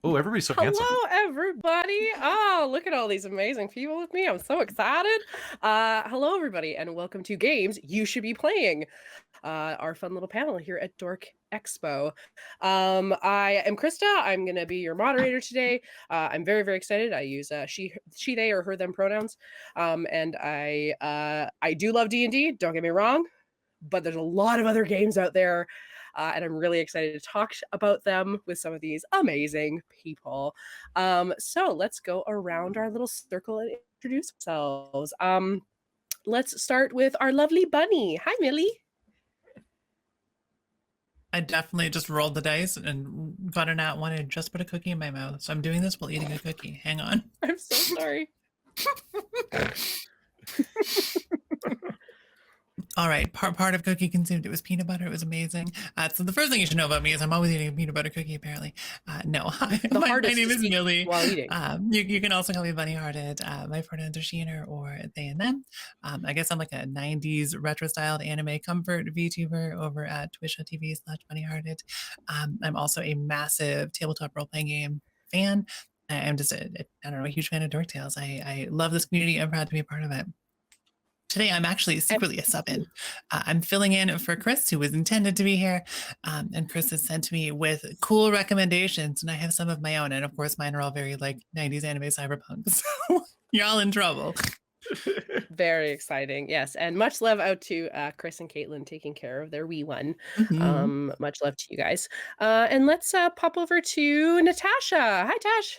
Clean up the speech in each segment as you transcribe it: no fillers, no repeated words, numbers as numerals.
Oh, everybody's so handsome. Hello, everybody. Oh, look at all these amazing people with me. I'm so excited. Hello, everybody, and welcome to Games You Should Be Playing, our fun little panel here at Dork Expo. I am Krista. I'm going to be your moderator today. I'm very, very excited. I use she, they, or her, them pronouns. And I do love D&D, don't get me wrong, but there's a lot of other games out there. And I'm really excited to talk about them with some of these amazing people. So let's go around our little circle and introduce ourselves. Let's start with our lovely bunny. Hi, Millie. I definitely just rolled the dice and got a nat one and just put a cookie in my mouth. So I'm doing this while eating a cookie. Hang on. I'm so sorry. All right, part of cookie consumed. It was peanut butter. It was amazing. So the first thing you should know about me is I'm always eating a peanut butter cookie. Apparently, no. Hi, my name is Millie. While eating. You can also call me Bunny Hearted. My pronouns are she and her or they and them. I guess I'm like a '90s retro styled anime comfort VTuber over at Twitch.tv/Bunny Hearted. I'm also a massive tabletop role playing game fan. I'm just I don't know, a huge fan of Dork Tales. I love this community. I'm proud to be a part of it. Today, I'm actually secretly a sub-in. I'm filling in for Chris, who was intended to be here. And Chris has sent me with cool recommendations, and I have some of my own. And of course, mine are all very like 90s anime cyberpunk. So you're all in trouble. Very exciting. Yes. And much love out to Chris and Caitlin taking care of their wee one. Much love to you guys. And let's pop over to Natasha. Hi, Tash.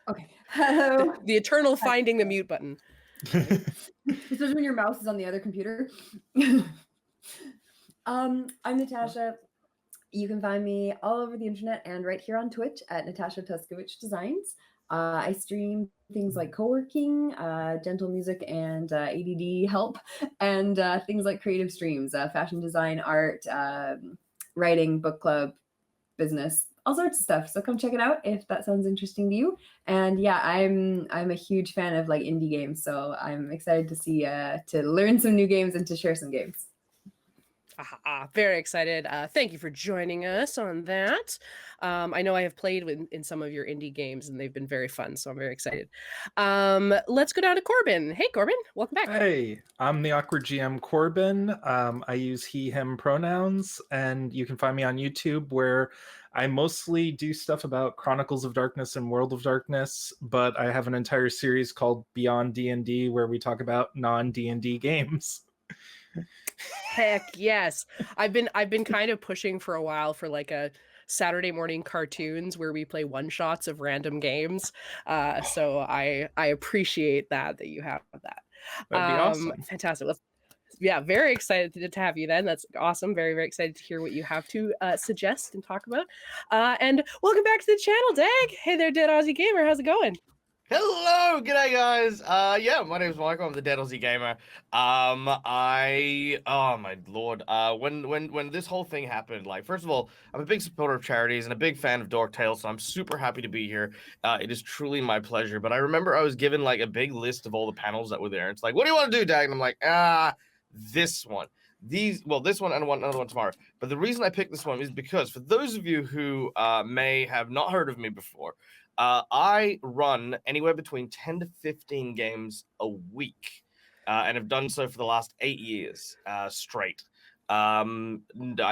Okay. Hello. The eternal finding the mute button. Especially when your mouse is on the other computer. I'm Natasha. You can find me all over the internet and right here on Twitch at Natasha Tuskowicz Designs. I stream things like co-working, gentle music, and ADD help, and things like creative streams, fashion design, art, writing, book club, business, all sorts of stuff. So come check it out if that sounds interesting to you. And yeah, I'm a huge fan of like indie games, so I'm excited to see to learn some new games and to share some games. Very excited. Thank you for joining us on that. I know I have played in some of your indie games and they've been very fun, so I'm very excited. Let's go down to Corbin. Hey, Corbin, welcome back. Hey, I'm the Awkward GM Corbin. I use he, him pronouns, and you can find me on YouTube where I mostly do stuff about Chronicles of Darkness and World of Darkness, but I have an entire series called Beyond D&D where we talk about non-D&D games. Heck yes. I've been kind of pushing for a while for like a Saturday morning cartoons where we play one shots of random games. So I appreciate that you have that. That'd be awesome. Fantastic. Yeah, very excited to have you then. That's awesome. Very, very excited to hear what you have to suggest and talk about. And welcome back to the channel, Dag. Hey there, Dead Aussie Gamer. How's it going? Hello, g'day guys. Yeah, my name's Michael. I'm the Dead Aussie Gamer. Oh my lord. When this whole thing happened, like, first of all, I'm a big supporter of charities and a big fan of Dork Tales, so I'm super happy to be here. It is truly my pleasure. But I remember I was given like a big list of all the panels that were there. It's like, what do you want to do, Dag? And I'm like, this one. This one and another one tomorrow. But the reason I picked this one is because for those of you who may have not heard of me before, I run anywhere between 10 to 15 games a week, and have done so for the last 8 years straight. No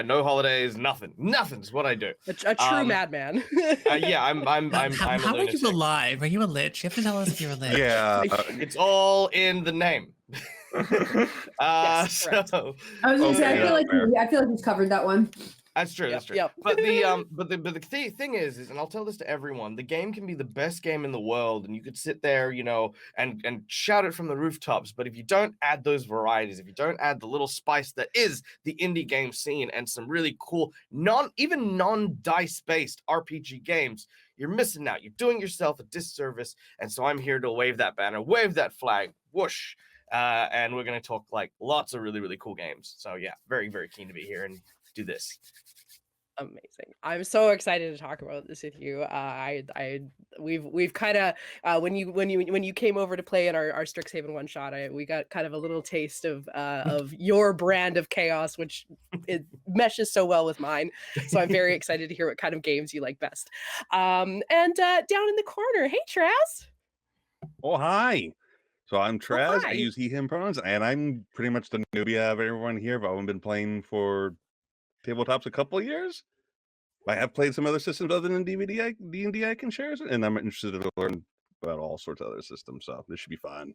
holidays, nothing's what I do. A true madman. Yeah, I'm How are you alive? Are you a lich? You have to tell us if you're a lich. Yeah. It's all in the name. Yes, so I was gonna say, I feel like we've covered that one. That's true. That's true. Yep. But the thing is, and I'll tell this to everyone: the game can be the best game in the world, and you could sit there, and shout it from the rooftops. But if you don't add those varieties, if you don't add the little spice that is the indie game scene and some really cool non-dice based RPG games, you're missing out. You're doing yourself a disservice. And so I'm here to wave that banner, wave that flag, whoosh. And we're going to talk like lots of really, really cool games. So yeah, very, very keen to be here and do this. Amazing. I'm so excited to talk about this with you. We've kind of when you came over to play in our Strixhaven one shot, we got kind of a little taste of your brand of chaos, which it meshes so well with mine. So I'm very excited to hear what kind of games you like best. And down in the corner, hey Traz. Oh, hi. So I'm Traz. hi. I use he, him pronouns, and I'm pretty much the newbie out of everyone here, but I've been playing for tabletops a couple of years. I have played some other systems other than D&D I can share, and I'm interested to learn about all sorts of other systems, so this should be fun.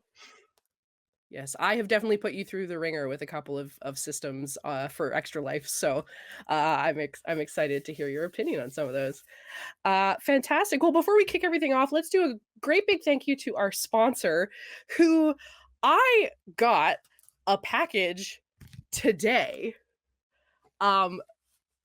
Yes, I have definitely put you through the ringer with a couple of systems for Extra Life, so I'm excited to hear your opinion on some of those. Fantastic. Well, before we kick everything off, let's do a great big thank you to our sponsor, who I got a package today.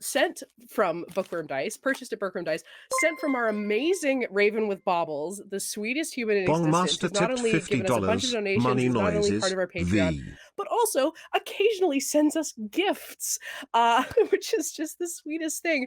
Sent from Bookworm Dice, purchased at Bookworm Dice, sent from our amazing Raven with Baubles, the sweetest human in existence, who's not only given us a bunch of donations, who's not only part of our Patreon, but also occasionally sends us gifts, which is just the sweetest thing.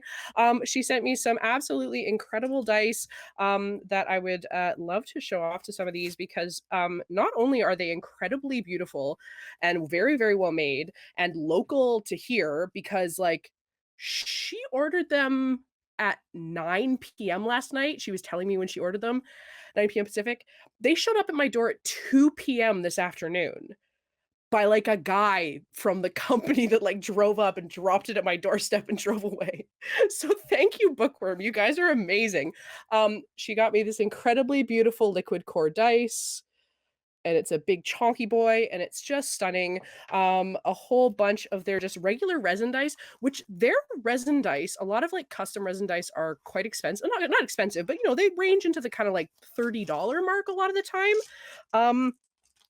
She sent me some absolutely incredible dice that I would love to show off to some of these, because not only are they incredibly beautiful and very, very well made and local to here, because like, she ordered them at 9 p.m. last night. She was telling me when she ordered them, 9 p.m. Pacific. They showed up at my door at 2 p.m. this afternoon by like a guy from the company that like drove up and dropped it at my doorstep and drove away. So thank you, Bookworm. You guys are amazing. She got me this incredibly beautiful liquid core dice, and it's a big chonky boy, and it's just stunning. A whole bunch of their just regular resin dice, which their resin dice, a lot of like custom resin dice are quite expensive. Not expensive, but you know, they range into the kind of like $30 mark a lot of the time.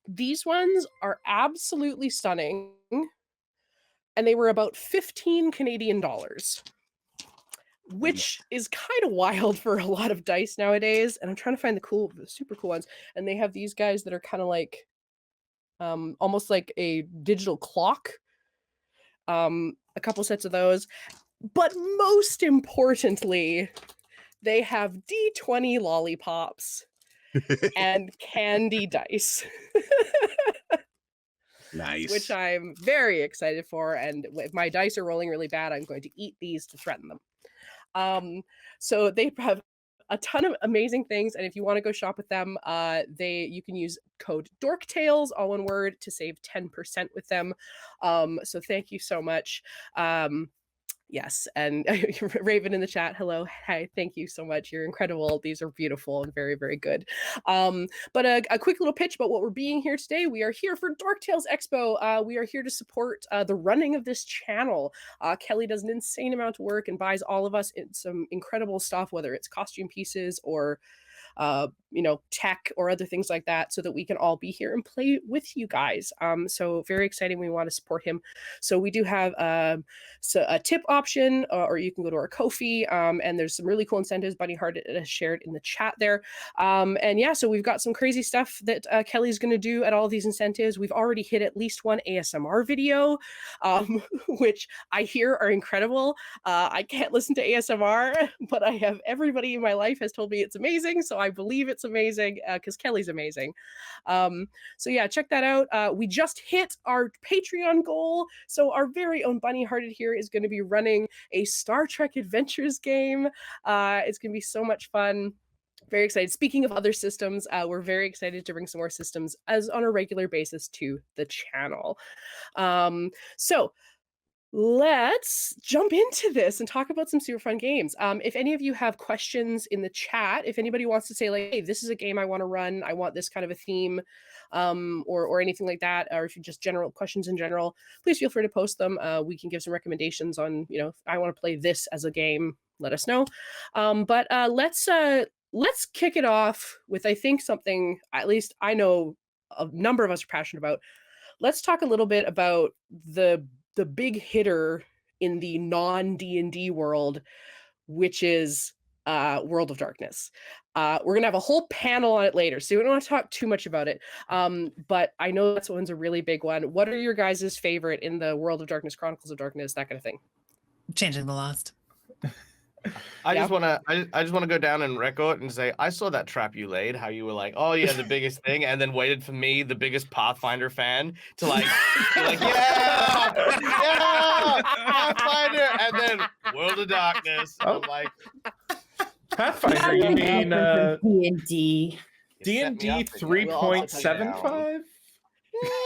These ones are absolutely stunning, and they were about 15 Canadian dollars. Which is kind of wild for a lot of dice nowadays. And I'm trying to find the super cool ones. And they have these guys that are kind of like, almost like a digital clock. A couple sets of those. But most importantly, they have D20 lollipops and candy dice. Nice. Which I'm very excited for. And if my dice are rolling really bad, I'm going to eat these to threaten them. So they have a ton of amazing things, and if you want to go shop with them, you can use code DorkTales, all one word, to save 10% with them. So thank you so much. Yes, and Raven in the chat, hello, hi, thank you so much. You're incredible. These are beautiful and very, very good. But a quick little pitch about what we're being here today. We are here for Dork Tales Expo. We are here to support the running of this channel. Kelly does an insane amount of work and buys all of us some incredible stuff, whether it's costume pieces or tech or other things like that, so that we can all be here and play with you guys. So very exciting. We want to support him. So we do have a tip option, or you can go to our Ko-fi, and there's some really cool incentives Bunny Heart has shared in the chat there. And yeah, so we've got some crazy stuff that Kelly's going to do at all of these incentives. We've already hit at least one ASMR video, which I hear are incredible. I can't listen to ASMR, but I have everybody in my life has told me it's amazing. So I believe it's amazing because Kelly's amazing. So yeah, check that out. We just hit our Patreon goal. So our very own Bunny Hearted here is going to be running a Star Trek Adventures game. It's going to be so much fun. Very excited. Speaking of other systems, we're very excited to bring some more systems as on a regular basis to the channel. So let's jump into this and talk about some super fun games. If any of you have questions in the chat, if anybody wants to say like, hey, this is a game I want to run, I want this kind of a theme, or anything like that, or if you just general questions in general, please feel free to post them. We can give some recommendations on, if I want to play this as a game, let us know. But let's kick it off with, I think, something at least I know a number of us are passionate about. Let's talk a little bit about the big hitter in the non-D&D world, which is World of Darkness. We're going to have a whole panel on it later, so we don't want to talk too much about it. But I know that's one's a really big one. What are your guys' favorite in the World of Darkness, Chronicles of Darkness, that kind of thing? Changing the Lost. I Yeah. just wanna go down and record and say I saw that trap you laid. How you were like, oh yeah, the biggest thing, and then waited for me, the biggest Pathfinder fan, to like be like, yeah, Pathfinder, and then World of Darkness. And I'm like, Pathfinder, you mean D&D. D and D We'll all take it down. 3.75?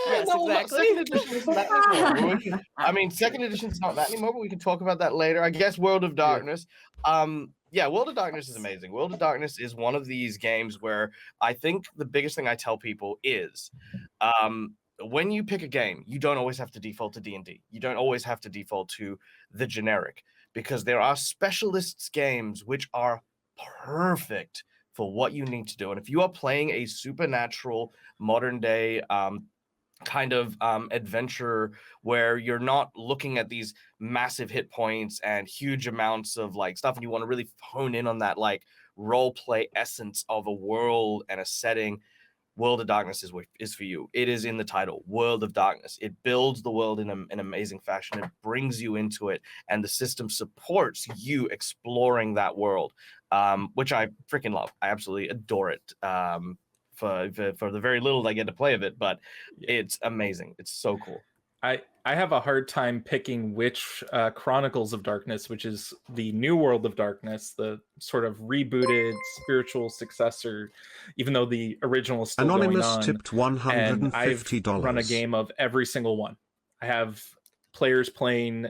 Yes, no, exactly. Second edition isn't that anymore. I mean, second edition's not that anymore, but we can talk about that later. I guess World of Darkness. Yeah, World of Darkness is amazing. World of Darkness is one of these games where I think the biggest thing I tell people is, when you pick a game, you don't always have to default to D&D. You don't always have to default to the generic, because there are specialists games which are perfect for what you need to do. And if you are playing a supernatural modern day kind of adventure where you're not looking at these massive hit points and huge amounts of like stuff, and you want to really hone in on that like role play essence of a world and a setting, World of Darkness is for you. It is in the title, World of Darkness. It builds the world in an amazing fashion. It brings you into it, and the system supports you exploring that world, which I freaking love. I absolutely adore it. For the very little I get to play of it, but it's amazing. It's so cool. I have a hard time picking which Chronicles of Darkness, which is the new World of Darkness, the sort of rebooted spiritual successor, even though the original is still Anonymous going on. tipped And I've $150. run a game of every single one. I have players playing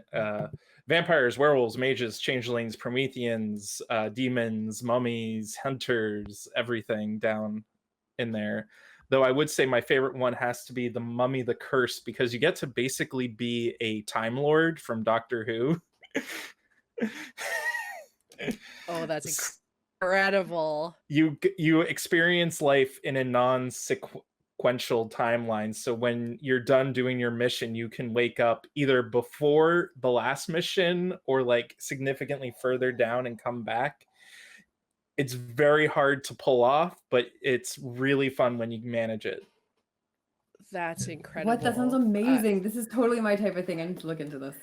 vampires, werewolves, mages, changelings, Prometheans, demons, mummies, hunters, everything down in there. Though I would say my favorite one has to be the Mummy the Curse, because you get to basically be a Time Lord from Doctor Who. Oh, that's incredible. You experience life in a non-sequential timeline. So when you're done doing your mission, you can wake up either before the last mission or like significantly further down and come back. It's very hard to pull off, but it's really fun when you manage it. That's incredible. What? That sounds amazing. This is totally my type of thing. I need to look into this.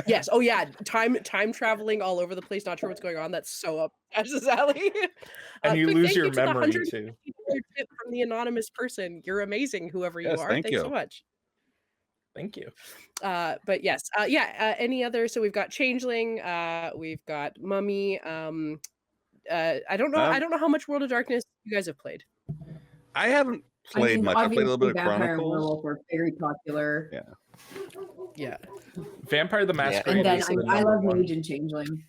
Yes. Oh yeah. Time traveling all over the place. Not sure what's going on. That's so up Ash's alley. And you quick lose thank your you to the memory 100 too. tip from the anonymous person. You're amazing, whoever you Yes, are. thank Thanks you. so much. Thank you. But yes. Any other? So we've got Changeling. We've got Mummy. I don't know how much World of Darkness you guys have played. I haven't played much. I played a little bit of Vampire and Chronicles. Werewolf were very popular. Yeah. Yeah. Vampire the Masquerade. And then is the I number love one. Mage and Changeling.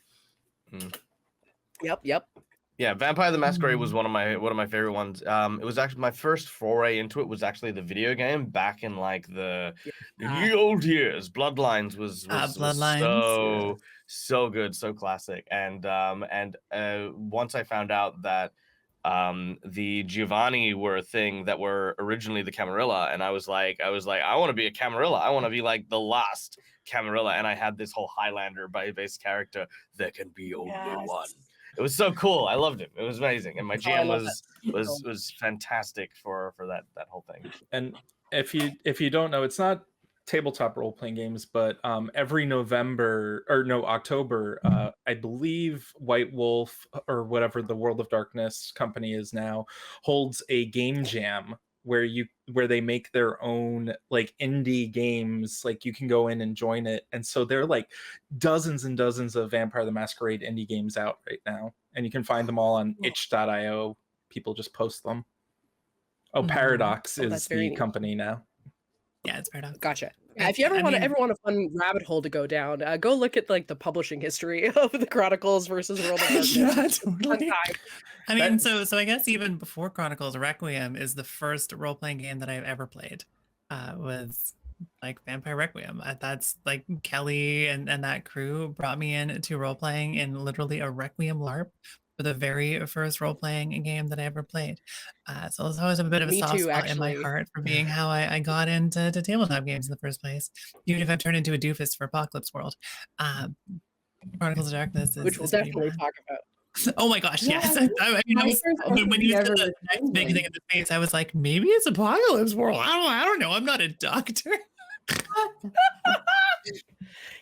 Yep. Yeah, Vampire the Masquerade was one of my favorite ones. It was actually my first foray into it was actually the video game back in like the old years. Bloodlines was Bloodlines. so good, so classic. And once I found out that the Giovanni were a thing that were originally the Camarilla, and I was like, I want to be a Camarilla. I want to be like the last Camarilla, and I had this whole Highlander base character. There can be only one. It was so cool. I loved it. It was amazing, and my GM was fantastic for that whole thing. And if you don't know, it's not tabletop role-playing games, but every October, I believe White Wolf or whatever the World of Darkness company is now holds a game jam where they make their own like indie games. Like you can go in and join it, and so there are like dozens and dozens of Vampire the Masquerade indie games out right now, and you can find them all on itch.io. People just post them. Paradox is the company now. Yeah, it's Paradox. Gotcha. Yeah, if you ever want a fun rabbit hole to go down, go look at like the publishing history of the Chronicles versus World of Darkness. Yeah, totally. I mean, That- so I guess even before Chronicles, Requiem is the first role-playing game that I've ever played. Was like Vampire Requiem. That's like Kelly and that crew brought me in to role-playing in literally a Requiem LARP for the very first role-playing game that I ever played. So there's always a bit of a Me soft too, spot in my actually. heart for being how I got into tabletop games in the first place, even if I've turned into a doofus for Apocalypse World. Chronicles of Darkness is Which we'll pretty definitely rad. talk about. Oh my gosh, yes. Yeah, I mean, my first when you said ever the next was big thing in the face, I was like, maybe it's Apocalypse World. I don't know. I'm not a doctor.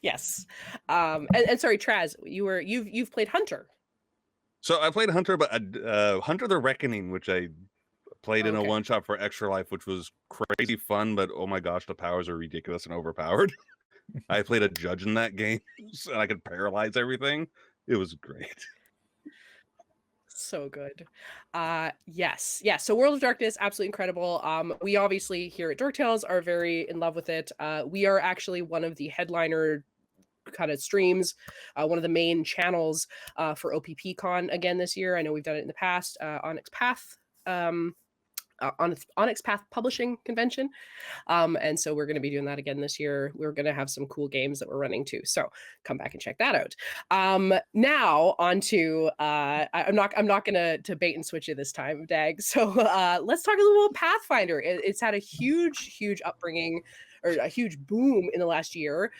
Yes. And sorry, Traz, you've played Hunter. So I played Hunter, but Hunter the Reckoning, which I played in a Okay. one shot for Extra Life, which was crazy fun, but oh my gosh, the powers are ridiculous and overpowered. I played a judge in that game, and I could paralyze everything. It was great. So good. Yes. Yeah. So World of Darkness, absolutely incredible. We obviously here at Dork Tales are very in love with it. We are actually one of the headliner kind of streams, one of the main channels for OPPCon again this year. I know we've done it in the past, Onyx Path. Onyx Path Publishing Convention. And so we're going to be doing that again this year. We're going to have some cool games that we're running too. So come back and check that out. Now on to I'm not going to bait and switch it this time, Dag. So let's talk a little about Pathfinder. It's had a huge upbringing or a huge boom in the last year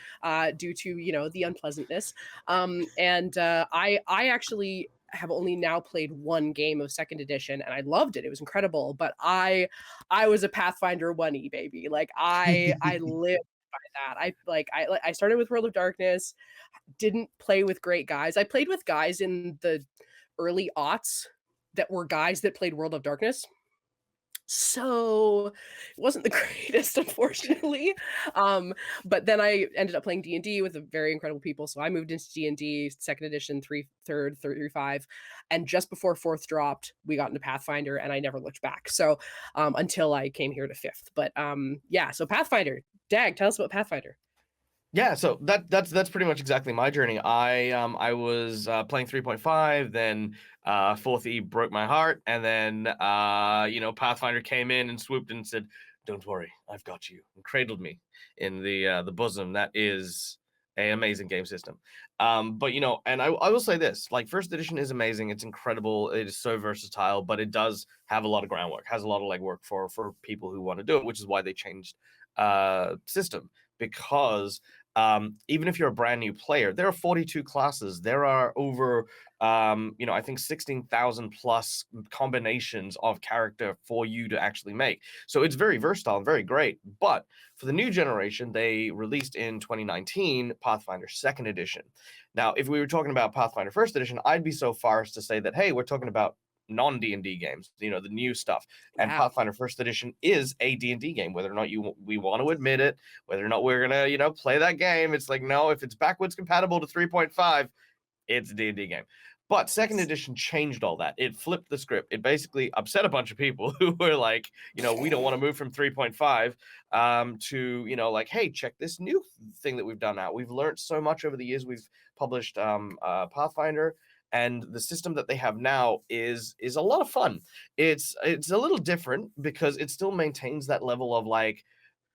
due to the unpleasantness. I actually have only now played one game of second edition and I loved it. It was incredible, but I was a Pathfinder 1E baby. Like I lived by that. I started with World of Darkness, didn't play with great guys. I played with guys in the early aughts that were guys that played World of Darkness. So it wasn't the greatest, unfortunately. But then I ended up playing D&D with very incredible people. So I moved into D&D second edition, third through 5. And just before 4th dropped, we got into Pathfinder and I never looked back. So until I came here to 5th. But yeah, so Pathfinder. Dag, tell us about Pathfinder. Yeah, so that's pretty much exactly my journey. I was playing 3.5, then 4th E broke my heart, and then Pathfinder came in and swooped and said, "Don't worry, I've got you," and cradled me in the bosom. That is an amazing game system. But and I will say this: like, first edition is amazing. It's incredible. It is so versatile, but it does have a lot of groundwork, has a lot of legwork for people who want to do it, which is why they changed system, because even if you're a brand new player, there are 42 classes. There are over, I think 16,000 plus combinations of character for you to actually make. So it's very versatile and very great. But for the new generation, they released in 2019 Pathfinder 2nd Edition. Now, if we were talking about Pathfinder 1st Edition, I'd be so far as to say that, hey, we're talking about non-D&D games, the new stuff. And Wow. Pathfinder 1st Edition is a D&D game, whether or not we want to admit it, whether or not we're gonna play that game. It's like, no, if it's backwards compatible to 3.5, it's a D&D game. But 2nd edition changed all that. It flipped the script. It basically upset a bunch of people who were like, we don't want to move from 3.5 to like, hey, check this new thing that we've done out. We've learned so much over the years. We've published Pathfinder, and the system that they have now is a lot of fun. It's a little different because it still maintains that level of like,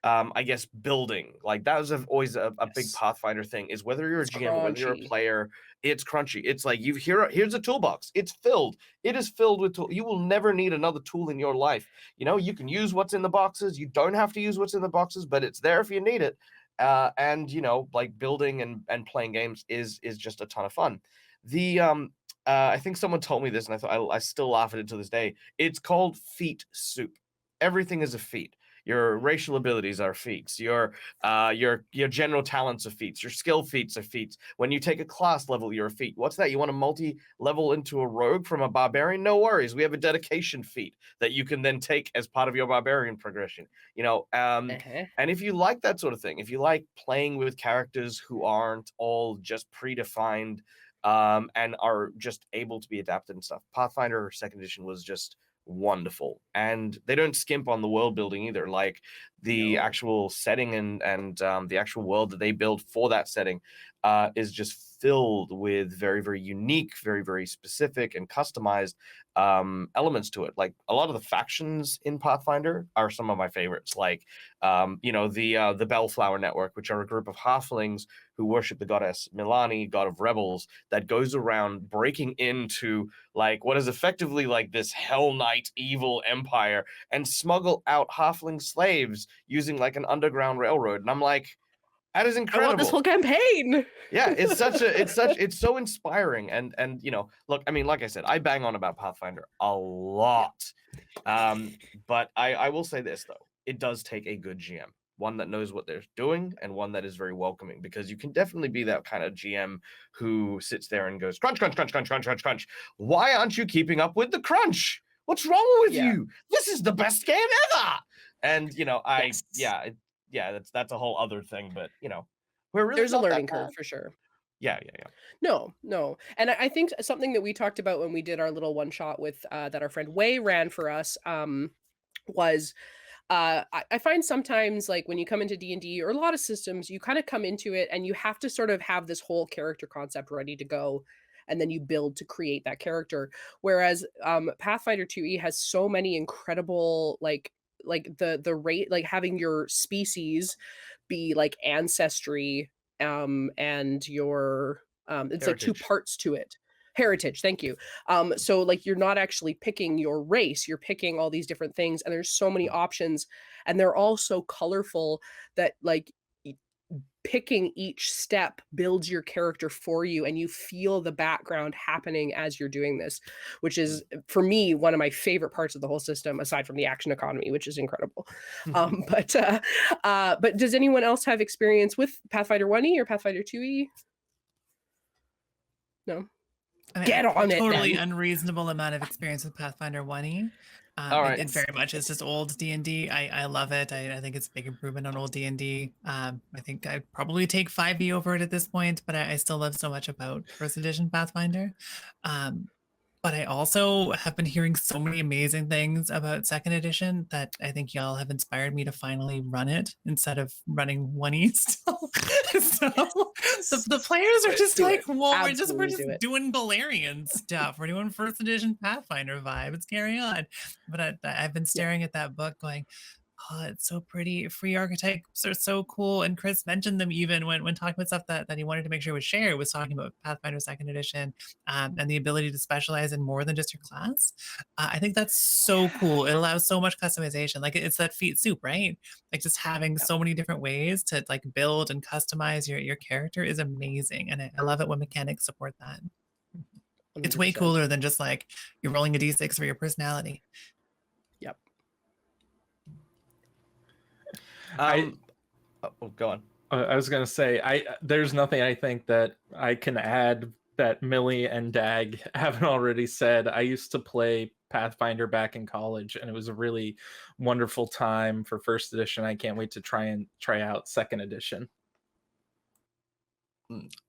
I guess, building. Like, that was always a big Yes. Pathfinder thing, is whether you're a It's GM or whether you're a crunchy. player, it's crunchy. It's like, here's a toolbox. It's filled. It is filled with tools. You will never need another tool in your life. You can use what's in the boxes. You don't have to use what's in the boxes, but it's there if you need it. And like, building and playing games is just a ton of fun. The I think someone told me this, and I thought I still laugh at it to this day. It's called feat soup. Everything is a feat. Your racial abilities are feats. Your general talents are feats. Your skill feats are feats. When you take a class level, you're a feat. What's that? You want to multi-level into a rogue from a barbarian? No worries. We have a dedication feat that you can then take as part of your barbarian progression. Uh-huh. And if you like that sort of thing, if you like playing with characters who aren't all just predefined and are just able to be adapted and stuff, Pathfinder 2nd Edition was just wonderful. And they don't skimp on the world building either. Like, the No. actual setting and the actual world that they build for that setting is just filled with very, very unique, very, very specific and customized elements to it. Like, a lot of the factions in Pathfinder are some of my favorites. Like, the Bellflower Network, which are a group of halflings who worship the goddess Milani, god of rebels, that goes around breaking into like what is effectively like this Hell Knight evil empire and smuggle out halfling slaves using like an underground railroad. And I'm like, that is I incredible. want this whole campaign. Yeah, it's so inspiring. And look, I mean, like I said, I bang on about Pathfinder a lot. But I will say this though, it does take a good GM. one that knows what they're doing, and one that is very welcoming, because you can definitely be that kind of GM who sits there and goes, crunch, crunch, crunch, crunch, crunch, crunch, crunch. Why aren't you keeping up with the crunch? What's wrong with you? This is the best game ever. And, you know, that's a whole other thing, but, you know, we're really There's a not that learning bad. curve for sure. Yeah. No. And I think something that we talked about when we did our little one shot with that our friend Wei ran for us was I find sometimes, like, when you come into D&D or a lot of systems, you kind of come into it and you have to sort of have this whole character concept ready to go, and then you build to create that character. Whereas Pathfinder 2e has so many incredible, like the rate, like having your species be like ancestry, and your it's like two Heritage. parts to it. Heritage, thank you. So like you're not actually picking your race, you're picking all these different things, and there's so many options, and they're all so colorful that like picking each step builds your character for you, and you feel the background happening as you're doing this, which is for me one of my favorite parts of the whole system, aside from the action economy, which is incredible. But does anyone else have experience with Pathfinder 1e or Pathfinder 2e? No. I mean, Get on it, totally then. unreasonable amount of experience with Pathfinder 1e. All right. It very much is just old D&D. I love it. I think it's a big improvement on old D&D. I think I'd probably take 5e over it at this point, but I still love so much about first edition Pathfinder. But I also have been hearing so many amazing things about second edition that I think y'all have inspired me to finally run it instead of running 1e still. So the players are just Do like, it. well, we're Absolutely just do it. doing Galarian stuff. We're doing first edition Pathfinder vibe. Let's carry on. But I've been staring at that book going, oh, it's so pretty. Free archetypes are so cool. And Chris mentioned them even when talking about stuff that he wanted to make sure was shared, was talking about Pathfinder second edition, and the ability to specialize in more than just your class. I think that's so cool. It allows so much customization. Like it's that feat soup, right? Like just having so many different ways to like build and customize your character is amazing. And I love it when mechanics support that. It's way 100%. cooler than just like you're rolling a d6 for your personality. Yep. Go on. I was gonna say, there's nothing I think that I can add that Millie and Dag haven't already said. I used to play Pathfinder back in college, and it was a really wonderful time for first edition. I can't wait to try out second edition.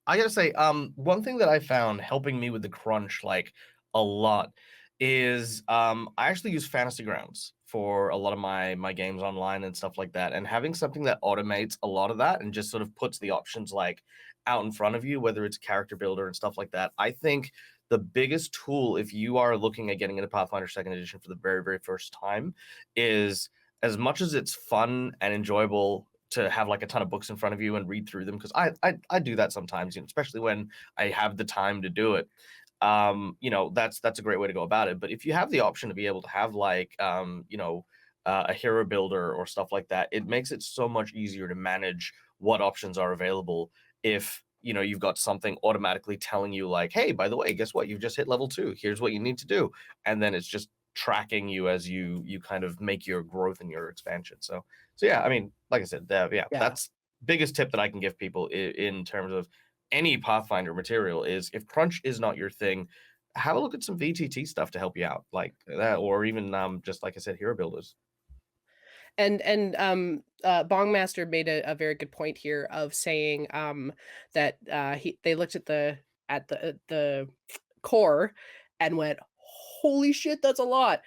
I gotta say, one thing that I found helping me with the crunch like a lot is I actually use Fantasy Grounds for a lot of my games online and stuff like that, and having something that automates a lot of that and just sort of puts the options like out in front of you, whether it's character builder and stuff like that. I think the biggest tool if you are looking at getting into Pathfinder second edition for the very, very first time is, as much as it's fun and enjoyable to have like a ton of books in front of you and read through them, because I do that sometimes, you know, especially when I have the time to do it. You know, that's a great way to go about it. But if you have the option to be able to have like you know, a hero builder or stuff like that, it makes it so much easier to manage what options are available if, you know, you've got something automatically telling you like, hey, by the way, guess what, you've just hit level 2, here's what you need to do, and then it's just tracking you as you kind of make your growth and your expansion. So yeah, I mean, like I said, that's biggest tip that I can give people in terms of any Pathfinder material is, if crunch is not your thing, have a look at some VTT stuff to help you out, like that, or even just like I said, hero builders. And Bongmaster made a very good point here of saying that they looked at the core and went, holy shit, that's a lot.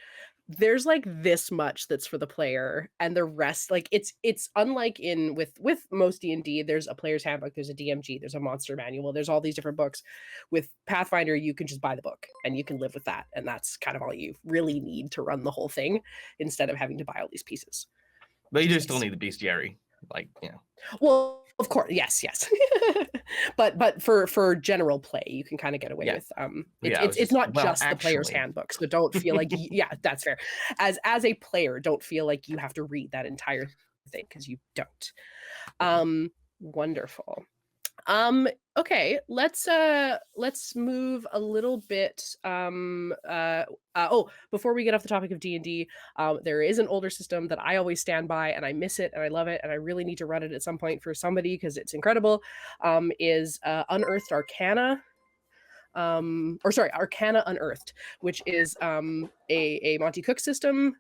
There's like this much that's for the player, and the rest, like it's unlike in with most D&D, there's a player's handbook, there's a DMG, there's a monster manual, there's all these different books. With Pathfinder, you can just buy the book and you can live with that, and that's kind of all you really need to run the whole thing, instead of having to buy all these pieces. But you do still need the bestiary, like, you know. Well, of course, yes. but for general play, you can kind of get away with it's not just the player's handbook, so don't feel like yeah, that's fair. As a player, don't feel like you have to read that entire thing, because you don't. Wonderful. Okay, let's move a little bit. Before we get off the topic of D&D, there is an older system that I always stand by, and I miss it, and I love it, and I really need to run it at some point for somebody because it's incredible. Is Unearthed Arcana. Arcana Unearthed, which is a Monty Cook system,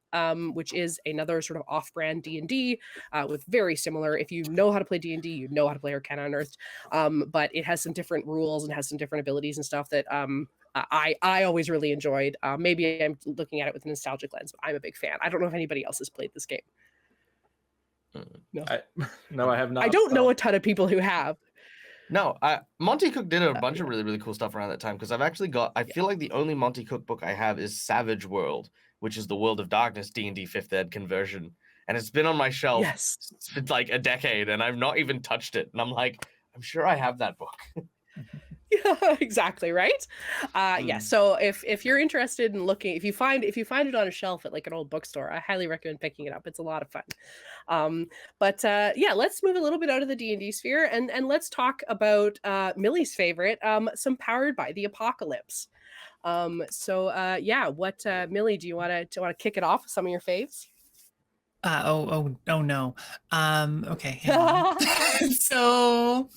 which is another sort of off-brand D&D with very similar. If you know how to play D&D, you know how to play Arcana Unearthed, but it has some different rules and has some different abilities and stuff that I always really enjoyed. Maybe I'm looking at it with a nostalgic lens, but I'm a big fan. I don't know if anybody else has played this game. No, I have not. I don't know a ton of people who have. No, Monty Cook did a bunch of really, really cool stuff around that time because I've actually got. I feel like the only Monty Cook book I have is Savage World, which is the World of Darkness D&D 5th Ed conversion, and it's been on my shelf Yes. for like a decade, and I've not even touched it. And I'm like, I'm sure I have that book. Yeah, exactly, right. Yeah, so if you're interested in looking, if you find it on a shelf at like an old bookstore, I highly recommend picking it up. It's a lot of fun. Yeah, let's move a little bit out of the D&D sphere and let's talk about Millie's favorite, some Powered by the Apocalypse. What Millie, do you want to kick it off with some of your faves? Oh no. Okay. hang on. So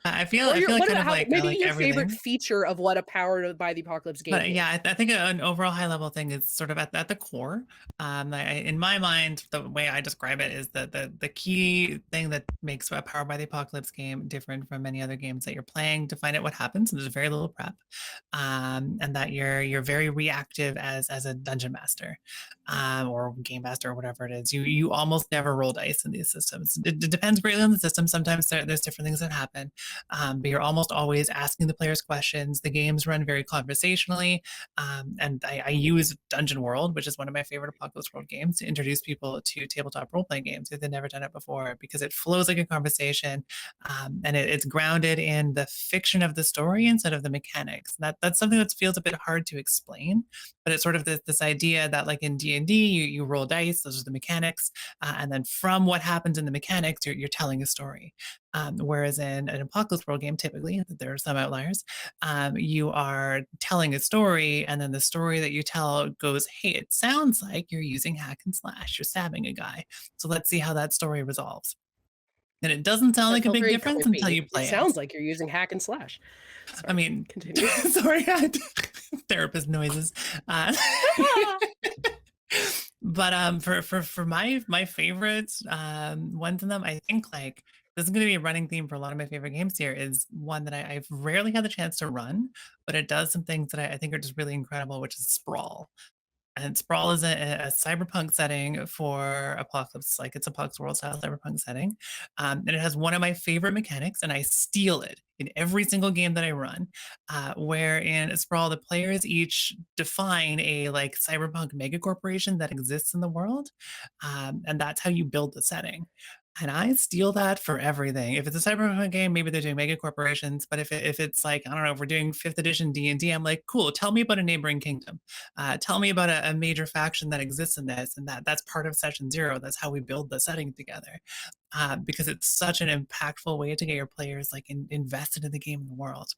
I feel like kind of like maybe I like your everything. favorite feature of what a Powered by the Apocalypse game But is. yeah, I think an overall high level thing is sort of at the core. In my mind, the way I describe it is that the key thing that makes a Powered by the Apocalypse game different from many other games that you're playing to find out what happens, and there's very little prep, and that you're very reactive as a dungeon master, or game master or whatever it is. You almost never roll dice in these systems. It depends greatly on the system. Sometimes there's different things that happen. But you're almost always asking the players questions. The games run very conversationally, and I use Dungeon World, which is one of my favorite Apocalypse World games, to introduce people to tabletop role-playing games if they've never done it before, because it flows like a conversation, and it's grounded in the fiction of the story instead of the mechanics. That's something that feels a bit hard to explain, but it's sort of this idea that, like in D&D, you roll dice, those are the mechanics, and then from what happens in the mechanics, you're telling a story. Whereas in an Apocalypse World game, typically, there are some outliers, you are telling a story, and then the story that you tell goes, hey, it sounds like you're using hack and slash, you're stabbing a guy. So let's see how that story resolves. And it doesn't sound like a big difference until you play it. It sounds like you're using hack and slash. Sorry, I mean, continue. Sorry, therapist noises. But for my favorites, ones of them, I think like this is going to be a running theme for a lot of my favorite games here, is one that I've rarely had the chance to run, but it does some things that I think are just really incredible, which is Sprawl. And Sprawl is a cyberpunk setting for Apocalypse, like it's Apocalypse World style cyberpunk setting. And it has one of my favorite mechanics, and I steal it in every single game that I run, where in Sprawl, the players each define a like cyberpunk megacorporation that exists in the world. And that's how you build the setting. And I steal that for everything. If it's a cyberpunk game, maybe they're doing mega corporations. But if it's like, I don't know, if we're doing 5th edition D&D, I'm like, cool, tell me about a neighboring kingdom. Tell me about a major faction that exists in this. And that's part of session 0. That's how we build the setting together. Because it's such an impactful way to get your players like invested in the game and the world.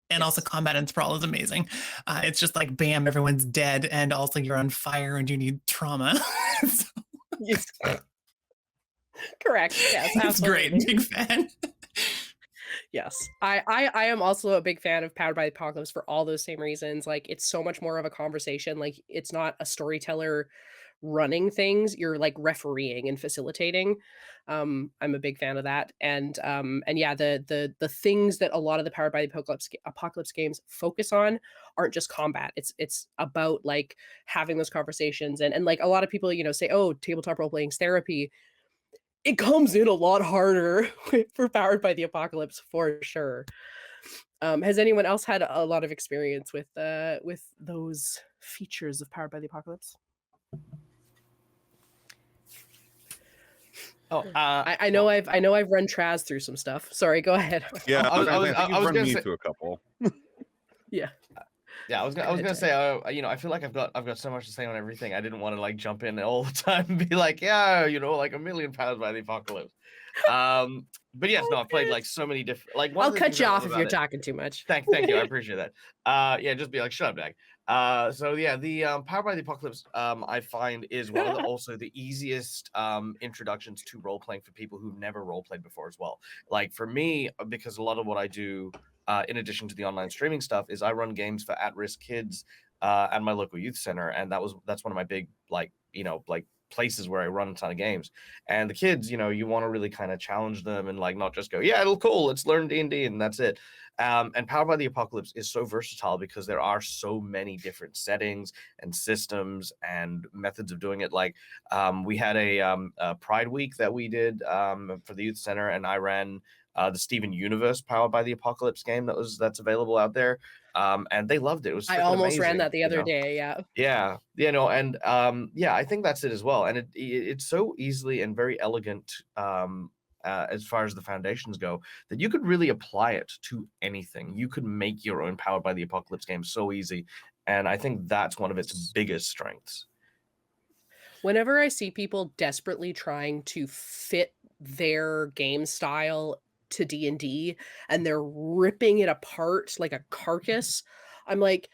And also combat in Sprawl is amazing. It's just like, bam, everyone's dead. And also you're on fire and you need trauma. So... Yes. Correct. Yes, it's absolutely. great. Big fan. Yes, I am also a big fan of Powered by the Apocalypse for all those same reasons. Like, it's so much more of a conversation. Like, it's not a storyteller running things. You're like refereeing and facilitating. I'm a big fan of that. And yeah, the things that a lot of the Powered by the Apocalypse games focus on aren't just combat. It's about like having those conversations, and like a lot of people, you know, say, oh, tabletop role playing's therapy. It comes in a lot harder for Powered by the Apocalypse, for sure. Has anyone else had a lot of experience with those features of Powered by the Apocalypse? Oh, I know I've run Traz through some stuff. Sorry, go ahead. Yeah, I was you've run gonna me say- through a couple. Yeah. Yeah, I was gonna say, you know, I feel like I've got so much to say on everything. I didn't want to like jump in all the time and be like, yeah, you know, like a million Powered by the Apocalypse. But yes, no, I've played like so many different. Like one I'll of the cut things you I love off if about you're it- talking too much. Thank you. I appreciate that. Yeah, just be like, shut up, Dag. So yeah, the Powered by the Apocalypse, I find is one of the also the easiest introductions to role playing for people who've never role played before as well. Like for me, because a lot of what I do, in addition to the online streaming stuff, is I run games for at-risk kids at my local youth center, and that's one of my big like places where I run a ton of games. And the kids, you want to really kind of challenge them and like not just go, yeah, it'll cool, let's learn D&D and that's it. And Powered by the Apocalypse is so versatile because there are so many different settings and systems and methods of doing it. Like we had a Pride Week that we did for the youth center, and I ran the Steven Universe Powered by the Apocalypse game that's available out there. And they loved it. It was I freaking almost ran amazing, that the other day. Yeah. Yeah, and yeah, I think that's it as well. And it's so easily and very elegant as far as the foundations go that you could really apply it to anything. You could make your own Powered by the Apocalypse game so easy, and I think that's one of its biggest strengths. Whenever I see people desperately trying to fit their game style to D&D and they're ripping it apart like a carcass, I'm like,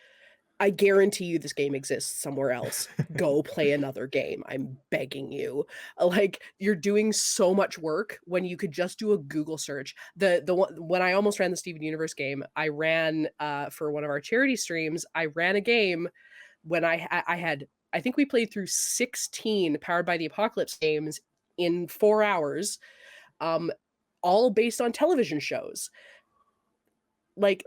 I guarantee you this game exists somewhere else. Go play another game. I'm begging you. Like, you're doing so much work when you could just do a Google search. The one when I almost ran the Steven Universe game, I ran for one of our charity streams, I ran a game when I think we played through 16 Powered by the Apocalypse games in 4 hours, all based on television shows. Like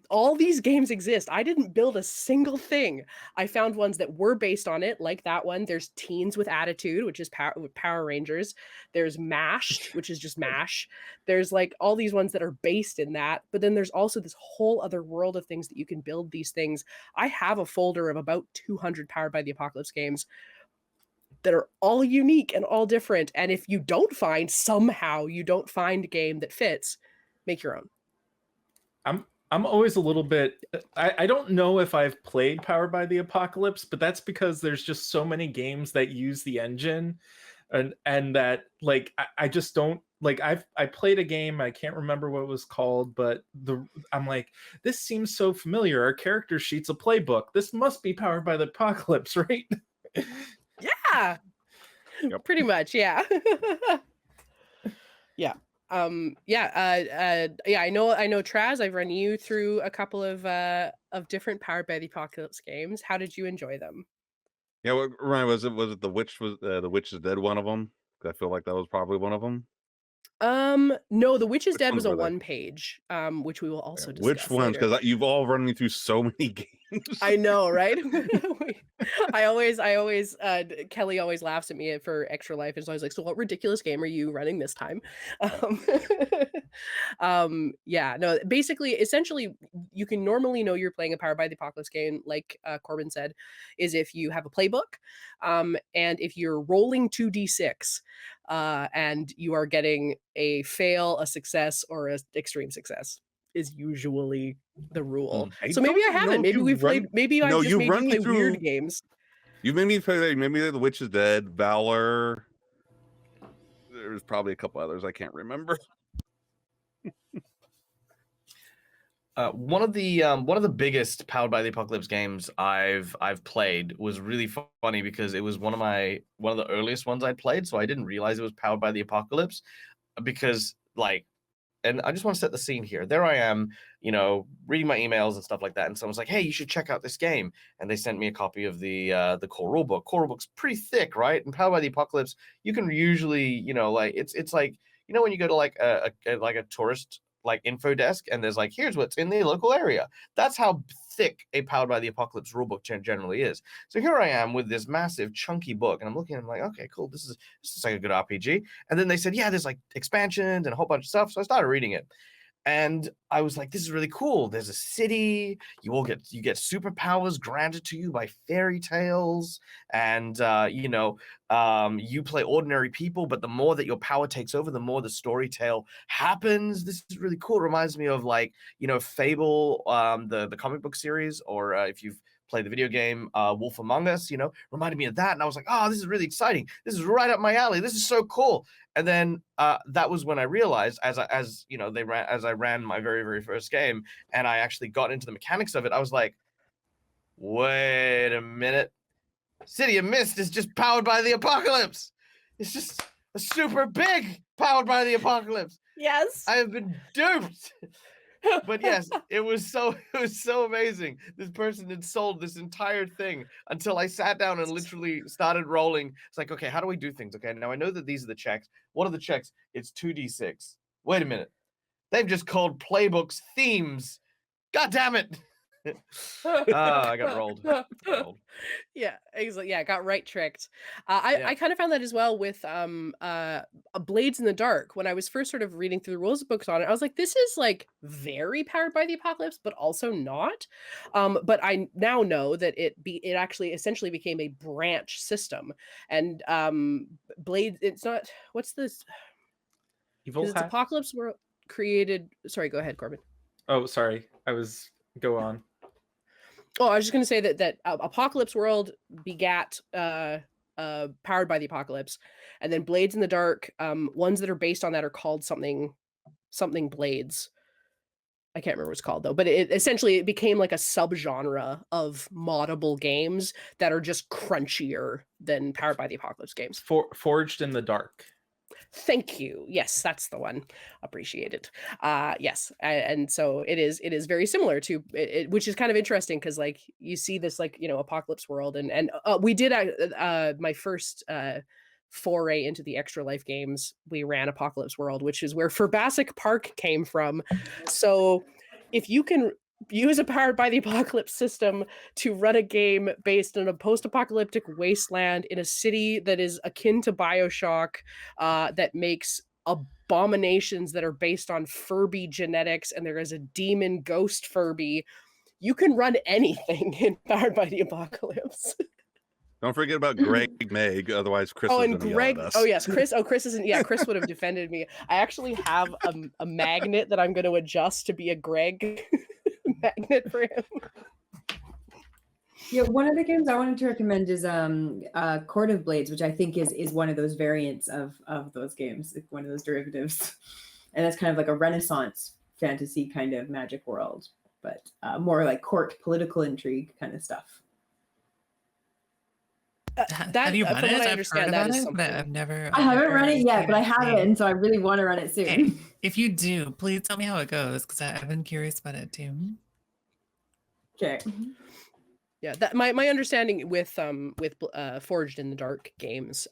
all these games exist. I didn't build a single thing. I found ones that were based on it, like that one. There's Teens with Attitude, which is Power Rangers. There's Mashed, which is just MASH. There's like all these ones that are based in that. But then there's also this whole other world of things that you can build these things. I have a folder of about 200 Powered by the Apocalypse games that are all unique and all different. And if you don't find a game that fits, make your own. I'm always a little bit. I don't know if I've played Powered by the Apocalypse, but that's because there's just so many games that use the engine, and that like I just don't like. I played a game, I can't remember what it was called, but I'm like, this seems so familiar. Our character sheet's a playbook. This must be Powered by the Apocalypse, right? Yeah. Yep. Pretty much, yeah. Yeah. Yeah, I know Traz, I've run you through a couple of different Powered by the Apocalypse games. How did you enjoy them? Yeah, what Ryan, was it the Witch is Dead one of them? I feel like that was probably one of them. No, The Witch is Which Dead ones was a were they? one page, which we will also discuss Which ones? later. Because you've all run me through so many games. I know, right? I always Kelly always laughs at me for Extra Life, and so I was like, so what ridiculous game are you running this time? Yeah, no, basically, essentially, you can normally know you're playing a Powered by the Apocalypse game, like Corbin said, is if you have a playbook, and if you're rolling 2d6, and you are getting a fail, a success, or an extreme success is usually the rule. I So maybe I don't know haven't. if Maybe you we've played. run- Maybe I No, just you made run you me play weird through- games. You made me play maybe The Witch is Dead, Valor. There's probably a couple others I can't remember. One of the biggest Powered by the Apocalypse games I've played was really funny because it was one of the earliest ones I'd played, so I didn't realize it was Powered by the Apocalypse because like, and I just want to set the scene here. There I am, reading my emails and stuff like that, and someone's like, "Hey, you should check out this game," and they sent me a copy of the core rulebook. Core rulebook's pretty thick, right? And Powered by the Apocalypse, you can usually, like it's like when you go to like a tourist like info desk and there's like, here's what's in the local area. That's how thick a Powered by the Apocalypse rulebook generally is. So here I am with this massive chunky book, and I'm looking, I'm like, okay, cool, this is like a good RPG. And then they said, yeah, there's like expansions and a whole bunch of stuff. So I started reading it. And I was like, this is really cool. There's a city. You get superpowers granted to you by fairy tales. And, you play ordinary people, but the more that your power takes over, the more the story tale happens. This is really cool. It reminds me of like, Fable, the comic book series, or if you've play the video game Wolf Among Us, reminded me of that. And I was like, oh, this is really exciting. This is right up my alley. This is so cool. And then that was when I realized, as I ran my very, very first game, and I actually got into the mechanics of it, I was like, wait a minute. City of Mist is just powered by the apocalypse. It's just a super big powered by the apocalypse. Yes. I have been duped. But yes, it was so amazing. This person had sold this entire thing until I sat down and literally started rolling. It's like, okay, how do we do things? Okay, now I know that these are the checks. What are the checks? It's 2d6. Wait a minute. They've just called playbooks themes. God damn it. I got rolled. Yeah, exactly. Yeah, got right tricked. I kind of found that as well with Blades in the Dark. When I was first sort of reading through the rules books on it, I was like, this is like very powered by the apocalypse, but also not. But I now know that it actually essentially became a branch system, and Blades. It's not. What's this? Evil It's Hat? Apocalypse World created. Sorry, go ahead, Corbin. Oh, sorry. Go on. Oh, I was just going to say that Apocalypse World begat powered by the apocalypse, and then Blades in the Dark. Ones that are based on that are called something Blades. I can't remember what it's called though, but it essentially became like a subgenre of moddable games that are just crunchier than powered by the apocalypse games. Forged in the Dark. Thank you. Yes, that's the one. Appreciate it. Yes, and so it is very similar to it, which is kind of interesting because like you see this like Apocalypse World and we did my first foray into the Extra Life games. We ran Apocalypse World, which is where Furbasic Park came from. So if you can use a powered by the apocalypse system to run a game based on a post-apocalyptic wasteland in a city that is akin to BioShock, that makes abominations that are based on Furby genetics, and there is a demon ghost Furby, you can run anything in powered by the apocalypse. Don't forget about Greg Meg, otherwise Chris is and gonna Greg. yell at us. Oh yes, Chris. Oh, Chris isn't. Yeah, Chris would have defended me. I actually have a magnet that I'm going to adjust to be a Greg magnet for him. Yeah, one of the games I wanted to recommend is Court of Blades, which I think is one of those variants of those games, like one of those derivatives, and that's kind of like a Renaissance fantasy kind of magic world, but more like court political intrigue kind of stuff. Have you run it? I've heard about it, but I've never. I haven't run it yet, but I have it, and so I really want to run it soon. Okay. If you do, please tell me how it goes, because I've been curious about it too. Okay. Yeah, that my understanding with Forged in the Dark games,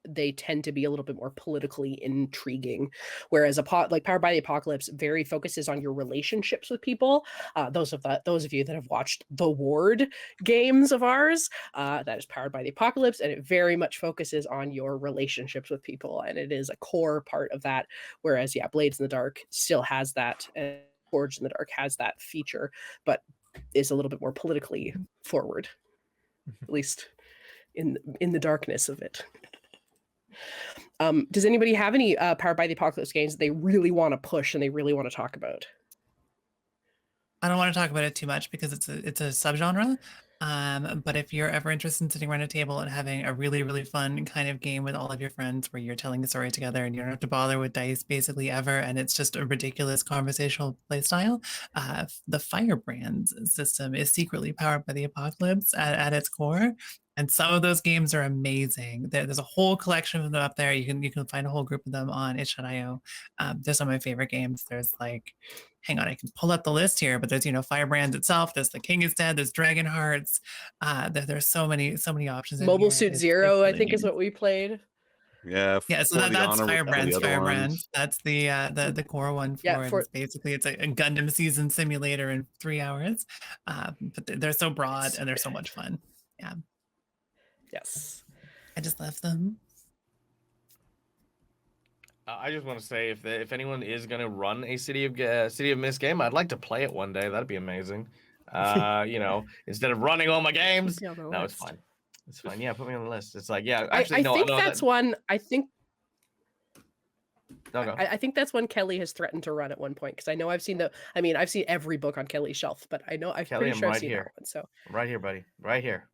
they tend to be a little bit more politically intriguing, whereas like Powered by the Apocalypse very focuses on your relationships with people. Those of you that have watched the Ward games of ours, that is Powered by the Apocalypse, and it very much focuses on your relationships with people, and it is a core part of that. Whereas, yeah, Blades in the Dark still has that, and Forged in the Dark has that feature, but is a little bit more politically forward, at least in the darkness of it. Does anybody have any Powered by the Apocalypse games that they really want to push and they really want to talk about? I don't want to talk about it too much because it's a subgenre. But if you're ever interested in sitting around a table and having a really, really fun kind of game with all of your friends where you're telling a story together and you don't have to bother with dice basically ever, and it's just a ridiculous conversational play style, the Firebrands system is secretly powered by the apocalypse at its core. And some of those games are amazing. There's a whole collection of them up there. You can find a whole group of them on itch.io. They're some of my favorite games. There's like, hang on, I can pull up the list here, but there's, Firebrands itself. There's The King is Dead. There's Dragon Hearts. There's so many options. Mobile Suit Zero, I think, is what we played. Yeah. So that's Firebrands. That's the core one for it. It's basically it's a Gundam season simulator in 3 hours. But they're so broad and they're so much fun. Yeah. Yes. I just love them. I just want to say if anyone is going to run a City of Mist game, I'd like to play it one day. That'd be amazing. Instead of running all my games. No, it's fine. It's fine. Yeah, put me on the list. It's like, yeah, actually, I think that's one. I think No, go. I think that's one Kelly has threatened to run at one point because I know I've seen I've seen every book on Kelly's shelf, but I'm Kelly, pretty I'm sure I've right seen here. that one. So I'm right here, buddy. Right here.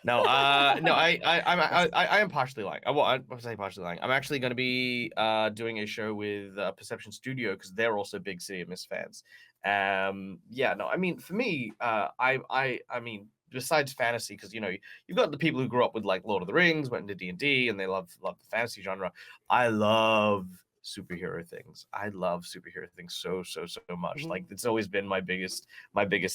No, no, I am partially lying. Well, I was saying partially lying. I'm actually going to be doing a show with Perception Studio because they're also big City of Mist fans. Yeah, no, I mean, for me, I mean, besides fantasy, because you've got the people who grew up with like Lord of the Rings, went into D&D, and they love the fantasy genre. I love superhero things. I love superhero things so much. Like it's always been my biggest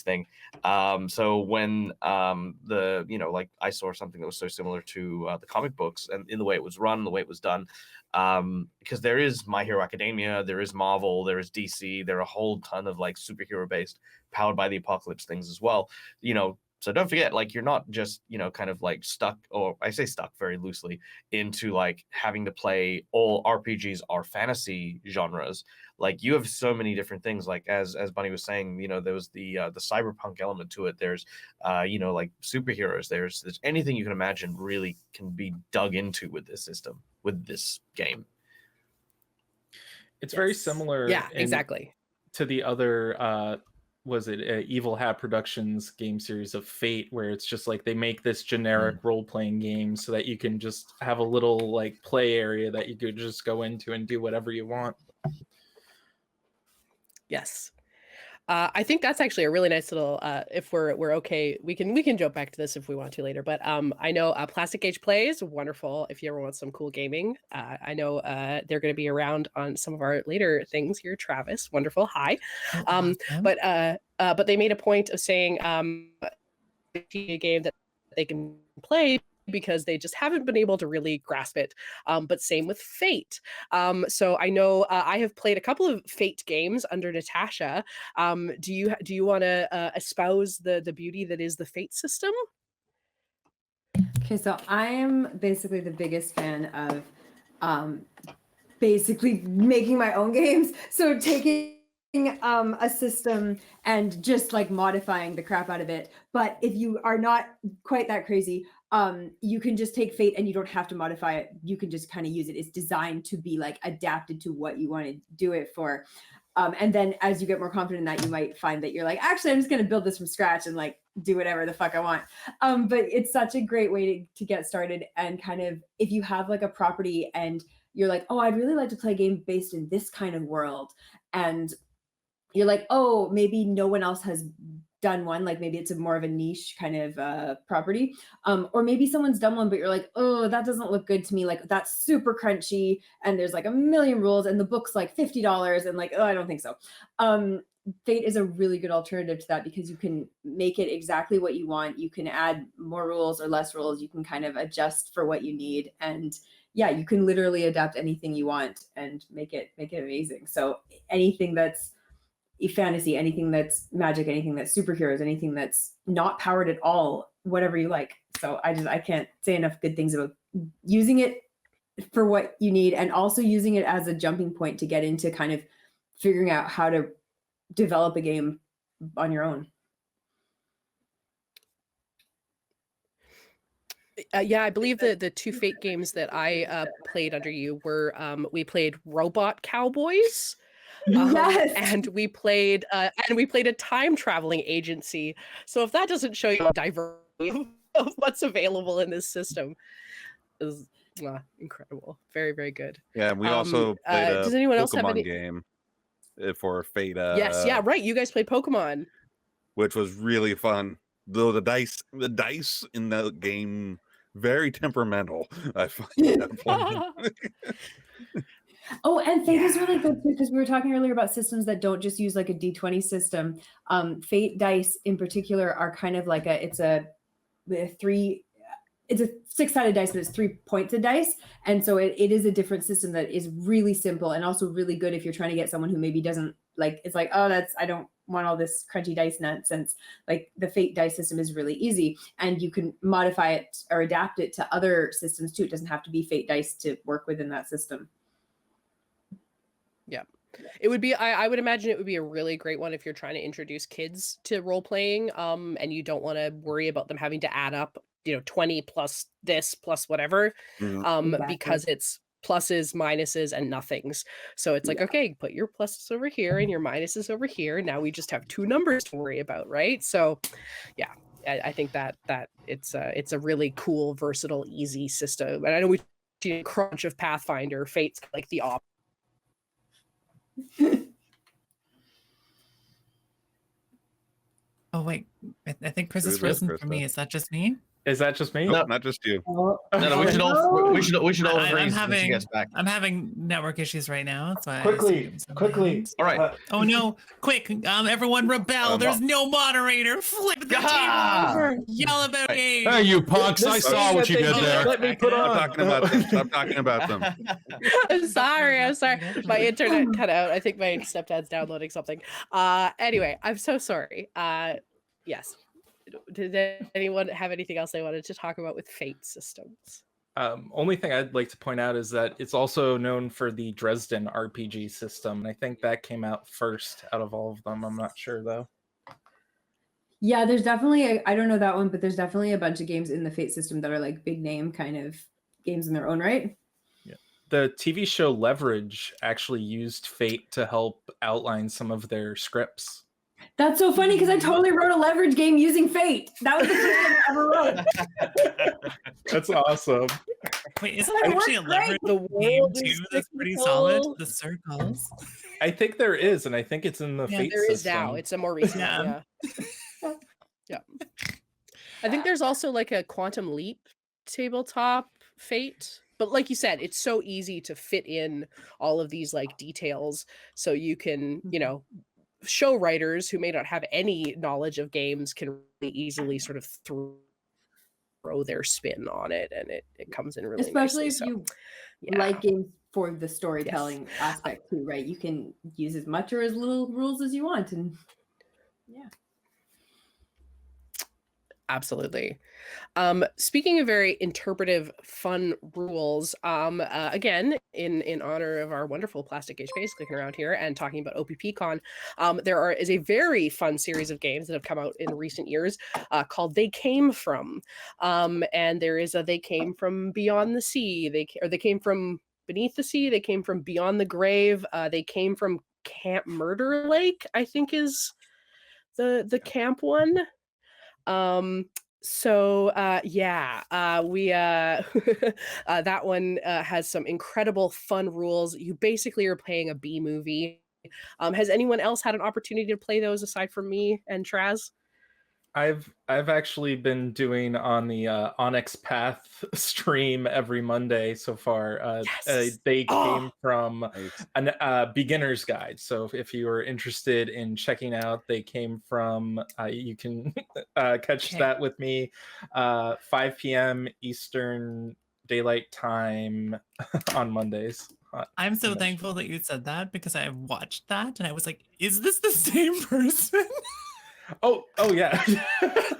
thing. So when like I saw something that was so similar to the comic books and in the way it was run, the way it was done, because there is My Hero Academia, there is Marvel, there is DC, there are a whole ton of like superhero based powered by the apocalypse things as well. So don't forget, like, you're not just, kind of like stuck, or I say stuck very loosely, into like having to play all RPGs or fantasy genres. Like you have so many different things. Like as Bunny was saying, there was the cyberpunk element to it. There's like superheroes. There's anything you can imagine really can be dug into with this system, with this game. It's very Yes. similar. Yeah, exactly. To the other was it Evil Hat Productions game series of Fate, where it's just like they make this generic role-playing game so that you can just have a little like play area that you could just go into and do whatever you want. Yes. I think that's actually a really nice little. If we're okay, we can jump back to this if we want to later. But I know Plastic Age Plays, wonderful. If you ever want some cool gaming, I know they're going to be around on some of our later things here. Travis, wonderful, hi. But they made a point of saying a game that they can play because they just haven't been able to really grasp it. But same with Fate. So I know I have played a couple of Fate games under Natasha. Do you want to espouse the beauty that is the Fate system? Okay, so I am basically the biggest fan of basically making my own games. So taking a system and just like modifying the crap out of it. But if you are not quite that crazy, you can just take Fate and you don't have to modify it. You can just kind of use it. It's designed to be like adapted to what you want to do it for. And then as you get more confident in that, you might find that you're like, actually, I'm just going to build this from scratch and like do whatever the fuck I want. But it's such a great way to get started. And kind of, if you have like a property and you're like, oh, I'd really like to play a game based in this kind of world. And you're like, oh, maybe no one else has done one, like maybe it's more of a niche kind of property, or maybe someone's done one but you're like, oh, that doesn't look good to me, like that's super crunchy and there's like a million rules and the book's like $50 and like, oh, I don't think so. Fate is a really good alternative to that because you can make it exactly what you want. You can add more rules or less rules. You can kind of adjust for what you need, and yeah, you can literally adapt anything you want and make it amazing. So anything that's fantasy, anything that's magic, anything that's superheroes, anything that's not powered at all, whatever you like. So I can't say enough good things about using it for what you need and also using it as a jumping point to get into kind of figuring out how to develop a game on your own. Yeah, I believe the two Fate games that I played under you were we played Robot Cowboys. Yes. And we played a time traveling agency. So if that doesn't show you the diversity of what's available in this system, is incredible. Very, very good. Yeah, we also played a does anyone Pokemon else have any game for Fate. Yes, yeah, right. You guys played Pokemon, which was really fun. Though the dice in that game very temperamental. I find. Oh, and Fate is really good too, because we were talking earlier about systems that don't just use like a D20 system. Fate dice in particular are kind of like it's a 6-sided dice, but it's 3 points of dice. And so it is a different system that is really simple and also really good if you're trying to get someone who maybe doesn't like, it's like, oh, I don't want all this crunchy dice nonsense. Like the Fate dice system is really easy and you can modify it or adapt it to other systems too. It doesn't have to be Fate dice to work within that system. Yeah, it would be. I would imagine it would be a really great one if you're trying to introduce kids to role playing, and you don't want to worry about them having to add up, 20 plus this plus whatever, Exactly. because it's pluses, minuses, and nothings. So it's like, okay, put your pluses over here and your minuses over here. Now we just have 2 numbers to worry about, right? So yeah, I think that it's a really cool, versatile, easy system. And I know we see a crunch of Pathfinder, Fate's like the opposite. Oh wait, I think Chris is Who's this, frozen for me. Krista? Is that just me? Is that just me? Nope, not just you. Oh, No, we should all we should all I'm freeze when she having- gets back. I'm having network issues right now. That's why I Quickly, assumed something quickly. happened. All right. Oh no! Quick! Everyone rebel! There's no moderator. Flip the table Gah! over. Yell about games. Hey, you punks! I This saw thing what that you they did just there. Let me put Stop on. talking about them. Stop talking about them. I'm sorry. My internet cut out. I think my stepdad's downloading something. Anyway, I'm so sorry. Yes. Did anyone have anything else they wanted to talk about with Fate systems? Only thing I'd like to point out is that it's also known for the Dresden RPG system, and I think that came out first out of all of them. I'm not sure though. yeah, there's definitely I don't know that one, but there's definitely a bunch of games in the Fate system that are like big name kind of games in their own right. The TV show Leverage actually used Fate to help outline some of their scripts. That's so funny because I totally wrote a Leverage game using Fate. That was the first one I ever wrote. That's awesome. Wait, isn't It there actually a worked great. leverage The game world too? is That's pretty solid. cyclical. The circles. I think there is, and I think it's in the Yeah, Fate There is system. now. It's a more recent Yeah. one. Yeah. I think there's also like a Quantum Leap tabletop Fate. But like you said, it's so easy to fit in all of these like details so you can, show writers who may not have any knowledge of games can really easily sort of throw their spin on it, and it comes in really Especially nicely. if So, you yeah. like games for the storytelling aspect too, right? You can use as much or as little rules as you want, and yeah. Absolutely. Speaking of very interpretive, fun rules, again, in honor of our wonderful Plastic Age Face clicking around here and talking about OPPCon, there is a very fun series of games that have come out in recent years called They Came From. And there is a They Came From Beyond the Sea. They came from Beneath the Sea. They came from Beyond the Grave. They came from Camp Murder Lake, I think is the camp one. We that one has some incredible fun rules. You basically are playing a B movie. Has anyone else had an opportunity to play those aside from me and Traz? I've actually been doing on the Onyx Path stream every Monday so far. Yes. They Oh. came from a beginner's guide. So if you are interested in checking out, They Came From, you can catch Okay. that with me 5 p.m. Eastern Daylight Time on Mondays. I'm so Convention. thankful that you said that because I watched that and I was like, is this the same person? Oh yeah.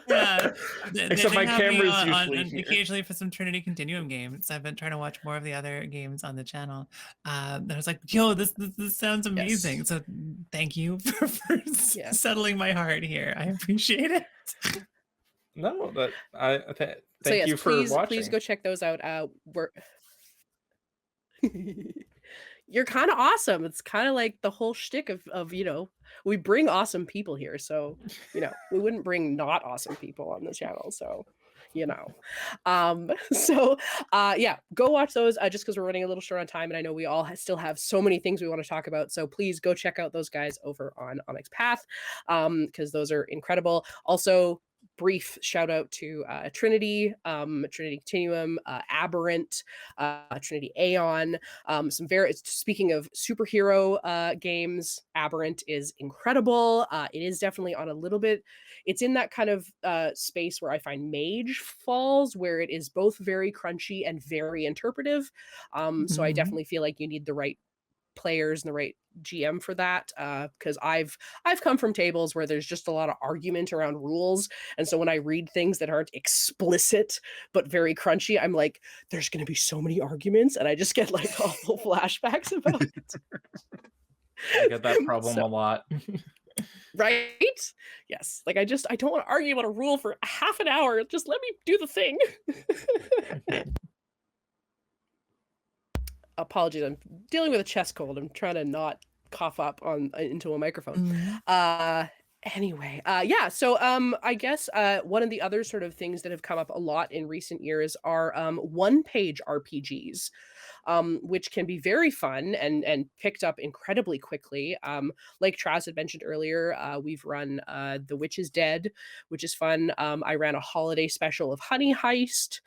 Yeah. Except my camera's usually on here. occasionally for some Trinity Continuum games. I've been trying to watch more of the other games on the channel. And I was like, yo, this sounds amazing. Yes. So thank you for Yes. settling my heart here. I appreciate it. No, that thank So yes, you for please watching. go check those out. You're kind of awesome. It's kind of like the whole shtick of we bring awesome people here, so we wouldn't bring not awesome people on the channel. So go watch those just because we're running a little short on time, and I know we all still have so many things we want to talk about. So please go check out those guys over on Onyx Path because those are incredible. Also, brief shout out to Trinity, Trinity Continuum, Aberrant, Trinity Aeon. Speaking of superhero games, Aberrant is incredible. It is definitely on a little bit. It's in that kind of space where I find Mage falls, where it is both very crunchy and very interpretive. So I Mhm. definitely feel like you need the right players and the right GM for that, because I've come from tables where there's just a lot of argument around rules, and so when I read things that aren't explicit but very crunchy, I'm like, there's going to be so many arguments, and I just get like awful flashbacks about it. I get that problem a lot. Right? Yes. Like I don't want to argue about a rule for half an hour. Just let me do the thing. apologies, I'm dealing with a chest cold. I'm trying to not cough up on into a microphone. Mhm. Anyway, yeah, so I guess one of the other sort of things that have come up a lot in recent years are one-page RPGs, which can be very fun and picked up incredibly quickly. Like Traz had mentioned earlier, we've run The Witch is Dead, which is fun. I ran a holiday special of Honey Heist,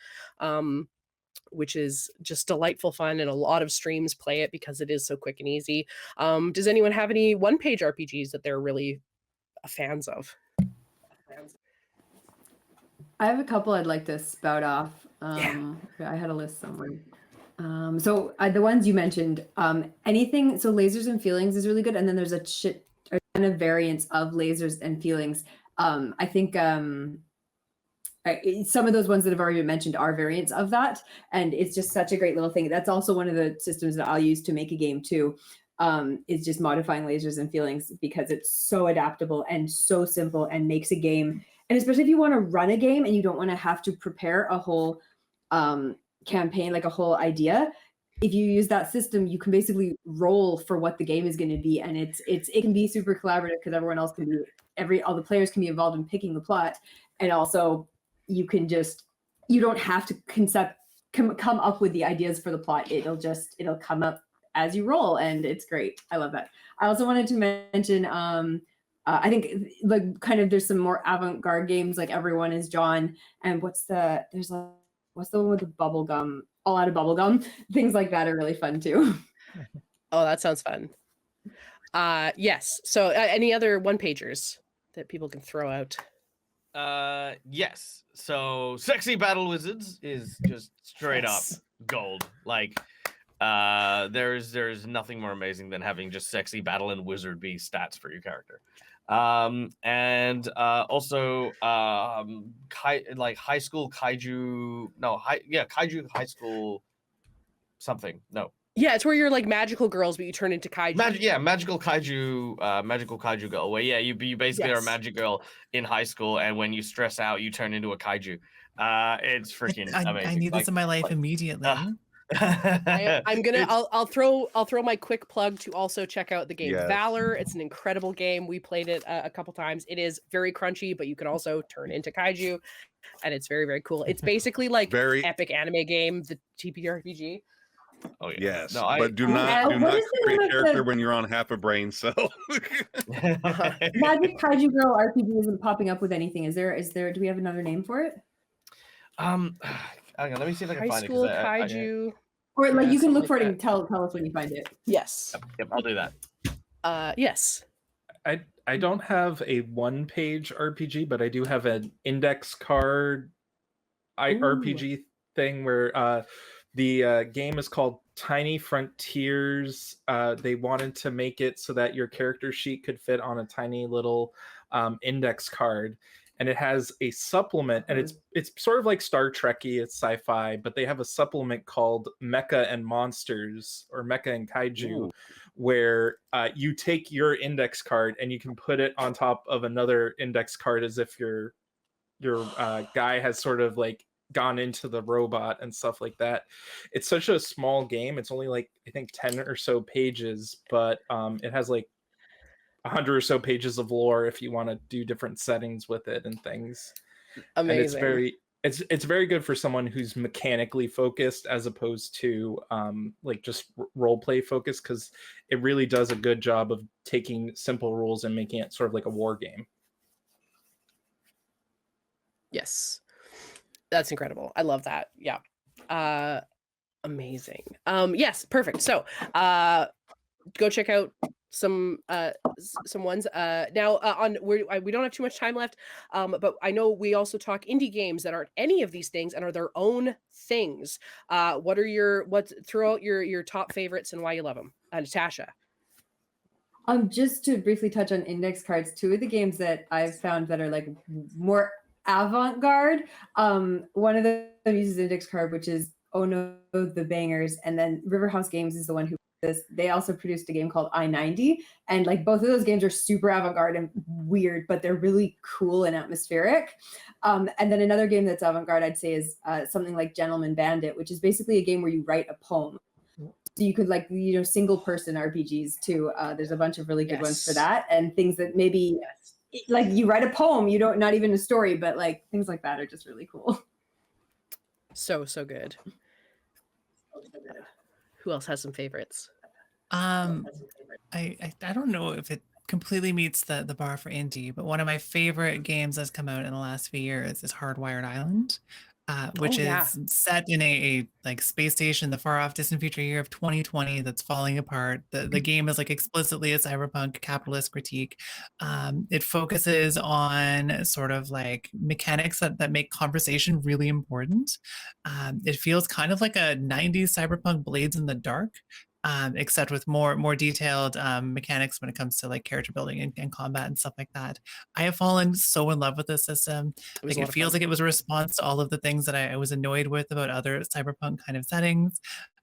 which is just delightful fun, and a lot of streams play it because it is so quick and easy. Does anyone have any one-page RPGs that they're really fans of? I have a couple I'd like to spout off. Yeah. I had a list somewhere. So the ones you mentioned, anything. So Lasers and Feelings is really good, and then there's a ton of variants of Lasers and Feelings. I think some of those ones that have already been mentioned are variants of that, and it's just such a great little thing. That's also one of the systems that I'll use to make a game too. Is just modifying Lasers and Feelings because it's so adaptable and so simple and makes a game. And especially if you want to run a game and you don't want to have to prepare a whole campaign, like a whole idea, if you use that system, you can basically roll for what the game is going to be, and it can be super collaborative because everyone else can be all the players can be involved in picking the plot, and also you don't have to come up with the ideas for the plot. It'll come up as you roll, and it's great. I love that. I also wanted to mention I think like kind of there's some more avant-garde games like Everyone is John, and what's the one with the bubble gum, All Out of Bubblegum, things like that are really fun too. Oh, that sounds fun. Yes. So any other one-pagers that people can throw out? Yes. So Sexy Battle Wizards is just straight Yes. up gold. Like there's nothing more amazing than having just Sexy Battle and Wizard be stats for your character. And also like High School Kaiju, Kaiju High School something. No. Yeah, it's where you're like magical girls, but you turn into kaiju. Magical kaiju girl. Where you basically are a Yes. magic girl in high school, and when you stress out, you turn into a kaiju. It's freaking amazing. I need this in my life immediately. I'm gonna. I'll throw my quick plug to also check out the game Yes. Valor. It's an incredible game. We played it a couple times. It is very crunchy, but you can also turn into kaiju, and it's very, very cool. It's basically like Very epic anime game, the TPRPG. Oh yeah. yes, No, but do what not is the name create of character the- when you're on half a brain cell. Magic Kaiju Girl RPG isn't popping up with anything. Is there? Do we have another name for it? hang on, let me see if I can High find school it. 'Cause kaiju. Or like Yeah, you can look something for it like and tell us when you find it. Yes. Yep, I'll do that. Yes. I don't have a one-page RPG, but I do have an index card RPG thing where the game is called Tiny Frontiers. They wanted to make it so that your character sheet could fit on a tiny little index card, and it has a supplement, and it's sort of like Star Trek-y, it's sci-fi, but they have a supplement called Mecha and Monsters, or Mecha and Kaiju. Ooh. Where you take your index card and you can put it on top of another index card as if your guy has sort of like gone into the robot and stuff like that. It's such a small game. It's only like I think 10 or so pages, but it has like 100 or so pages of lore if you want to do different settings with it and things. Amazing. And it's very good for someone who's mechanically focused as opposed to like just role play focused, because it really does a good job of taking simple rules and making it sort of like a war game. Yes. That's incredible. I love that. Yeah. Amazing. Yes, perfect. So go check out some ones now on we don't have too much time left, but I know we also talk indie games that aren't any of these things and are their own things. Throw out your top favorites and why you love them. Natasha. Just to briefly touch on index cards, two of the games that I've found that are like more avant-garde, one of them uses index card, which is Oh No, The Bangers, and then Riverhouse Games is the one who this. They also produced a game called I-90, and like both of those games are super avant-garde and weird, but they're really cool and atmospheric. And then another game that's avant-garde I'd say is something like Gentleman Bandit, which is basically a game where you write a poem. So you could like, you know, single person RPGs too. There's a bunch of really good ones for Yes. that, and things that maybe like you write a poem, you don't, not even a story, but like things like that are just really cool. So good. Who else has some favorites? I don't know if it completely meets the bar for indie, but one of my favorite games that's come out in the last few years is Hardwired Island, which yeah. is set in a like space station, the far off distant future year of 2020 that's falling apart. The game is like explicitly a cyberpunk capitalist critique. It focuses on sort of like mechanics that make conversation really important. It feels kind of like a 90s cyberpunk Blades in the Dark, except with more detailed mechanics when it comes to like character building and combat and stuff like that. I have fallen so in love with this system. was Like a lot it of feels fun. like it was a response to all of the things that I was annoyed with about other cyberpunk kind of settings.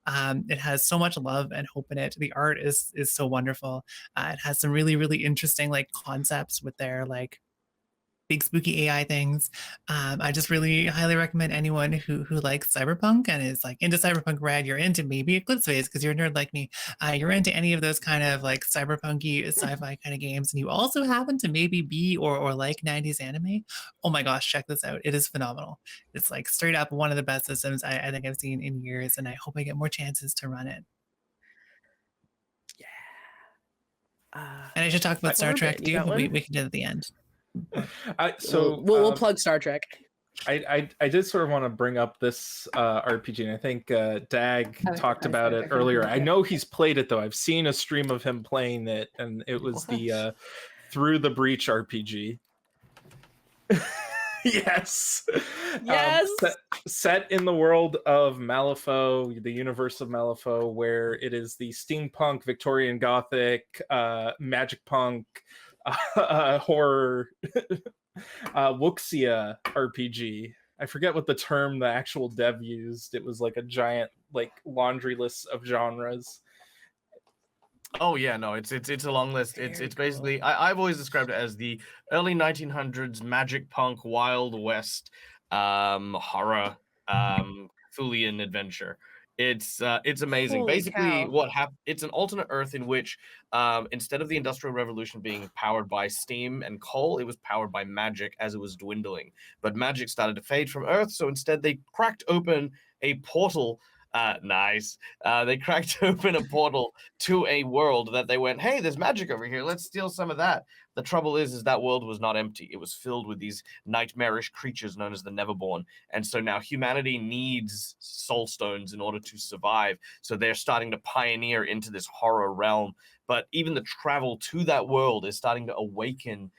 It has so much love and hope in it. The art is so wonderful. It has some really interesting like concepts with their like big spooky AI things. I just really highly recommend anyone who likes cyberpunk and is like into cyberpunk red. You're into maybe Eclipse Phase because you're a nerd like me. You're into any of those kind of like cyberpunky sci-fi kind of games, and you also happen to maybe be or like 90s anime. Oh my gosh, check this out! It is phenomenal. It's like straight up one of the best systems I think I've seen in years, and I hope I get more chances to run it. And I should talk about Star Trek Corbin, you too, got but one? we can do it at the end. So we'll plug Star Trek. I did sort of want to bring up this RPG, and I think Dag talked about it earlier. I know he's played it though. I've seen a stream of him playing it, and it was the Through the Breach RPG. Yes. Yes. Set in the world of Malifaux, the universe of Malifaux, where it is the steampunk, Victorian Gothic, magic punk, horror, Wuxia RPG. I forget what the term the actual dev used. It was like a giant like laundry list of genres. Oh yeah, no, it's a long list. It's basically I've always described it as the early 1900s magic punk Wild West horror Cthulhian adventure. It's amazing. Holy Basically, cow. what happened? It's an alternate Earth in which instead of the Industrial Revolution being powered by steam and coal, it was powered by magic as it was dwindling. But magic started to fade from Earth, so instead they cracked open a portal. Nice. They cracked open a portal to a world that they went, hey, there's magic over here. Let's steal some of that. The trouble is that world was not empty. It was filled with these nightmarish creatures known as the Neverborn. And so now humanity needs soul stones in order to survive. So they're starting to pioneer into this horror realm. But even the travel to that world is starting to awaken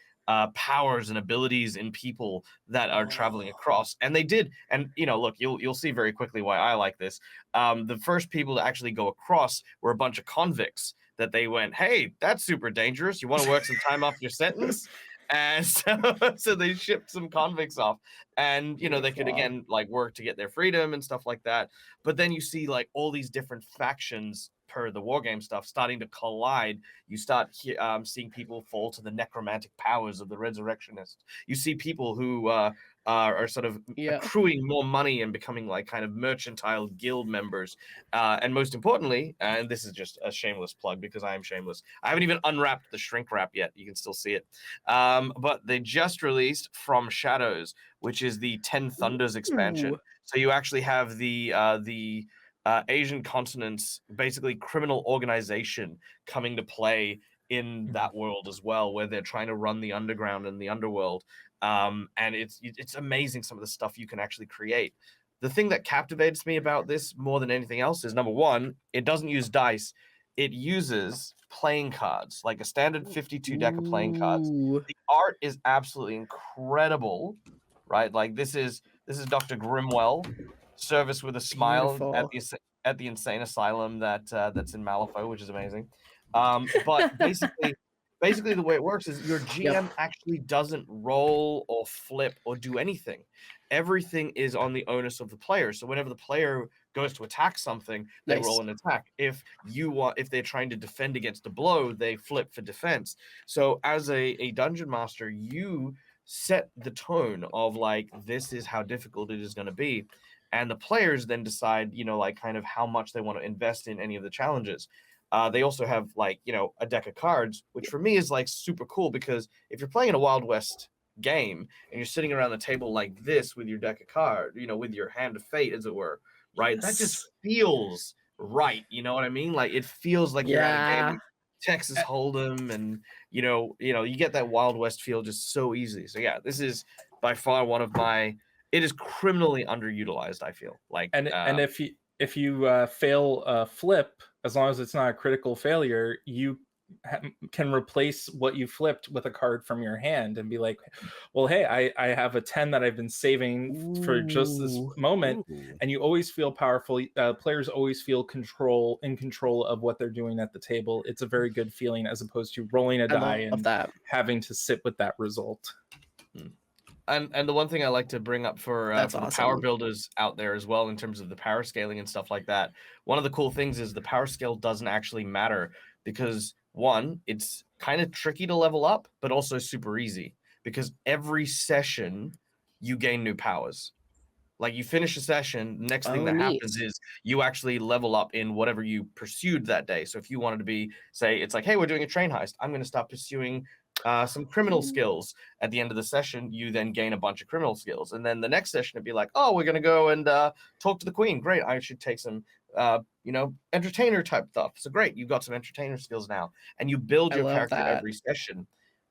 powers and abilities in people that are traveling across, and they did. And look, you'll see very quickly why I like this. The first people to actually go across were a bunch of convicts that they went, hey, that's super dangerous. You want to work some time off your sentence? And so they shipped some convicts off, and they could again like work to get their freedom and stuff like that. But then you see like all these different factions per the wargame stuff starting to collide. You start seeing people fall to the necromantic powers of the resurrectionist. You see people who are sort of accruing more money and becoming like kind of mercantile guild members. And most importantly, and this is just a shameless plug because I am shameless, I haven't even unwrapped the shrink wrap yet. You can still see it. But they just released From Shadows, which is the 10 Thunders expansion. Ooh. So you actually have the Asian continent's basically criminal organization coming to play in that world as well, where they're trying to run the underground and the underworld. And it's amazing some of the stuff you can actually create. The thing that captivates me about this more than anything else is, number one, it doesn't use dice. It uses playing cards, like a standard 52 deck of playing cards. Ooh. The art is absolutely incredible, right? Like this is Dr. Grimwell, service with a smile at the insane asylum that's in Malifaux, which is amazing. But basically the way it works is your GM actually doesn't roll or flip or do anything. Everything is on the onus of the player. So whenever the player goes to attack something, they roll an attack. If they're trying to defend against a blow, they flip for defense. So as a dungeon master, you set the tone of like, this is how difficult it is going to be. and the players then decide, like kind of how much they want to invest in any of the challenges. They also have like, a deck of cards, which for me is like super cool, because if you're playing in a Wild West game and you're sitting around the table like this with your deck of cards, with your hand of fate, as it were, right? That just feels right. You know what I mean? Like it feels like you're at a game like Texas Hold'em, and you get that Wild West feel just so easily. So yeah, this is by far one of my. It is criminally underutilized, I feel like. And if you fail a flip, as long as it's not a critical failure, you can replace what you flipped with a card from your hand and be like, well, hey, I have a 10 that I've been saving for just this moment. And you always feel powerful. Players always feel in control of what they're doing at the table. It's a very good feeling, as opposed to rolling a die and having to sit with that result. And the one thing I like to bring up for awesome. the power builders out there as well, in terms of the power scaling and stuff like that, one of the cool things is the power scale doesn't actually matter, because one, it's kind of tricky to level up, but also super easy, because every session you gain new powers. Like you finish a session, next thing that happens is you actually level up in whatever you pursued that day. So if you wanted to be, say, it's like, hey, we're doing a train heist, I'm going to start pursuing some criminal skills. At the end of the session, you then gain a bunch of criminal skills, and then the next session it'd be like, oh, we're gonna go and talk to the queen. Great, I should take some entertainer type stuff. So great, you've got some entertainer skills now, and you build your character every session.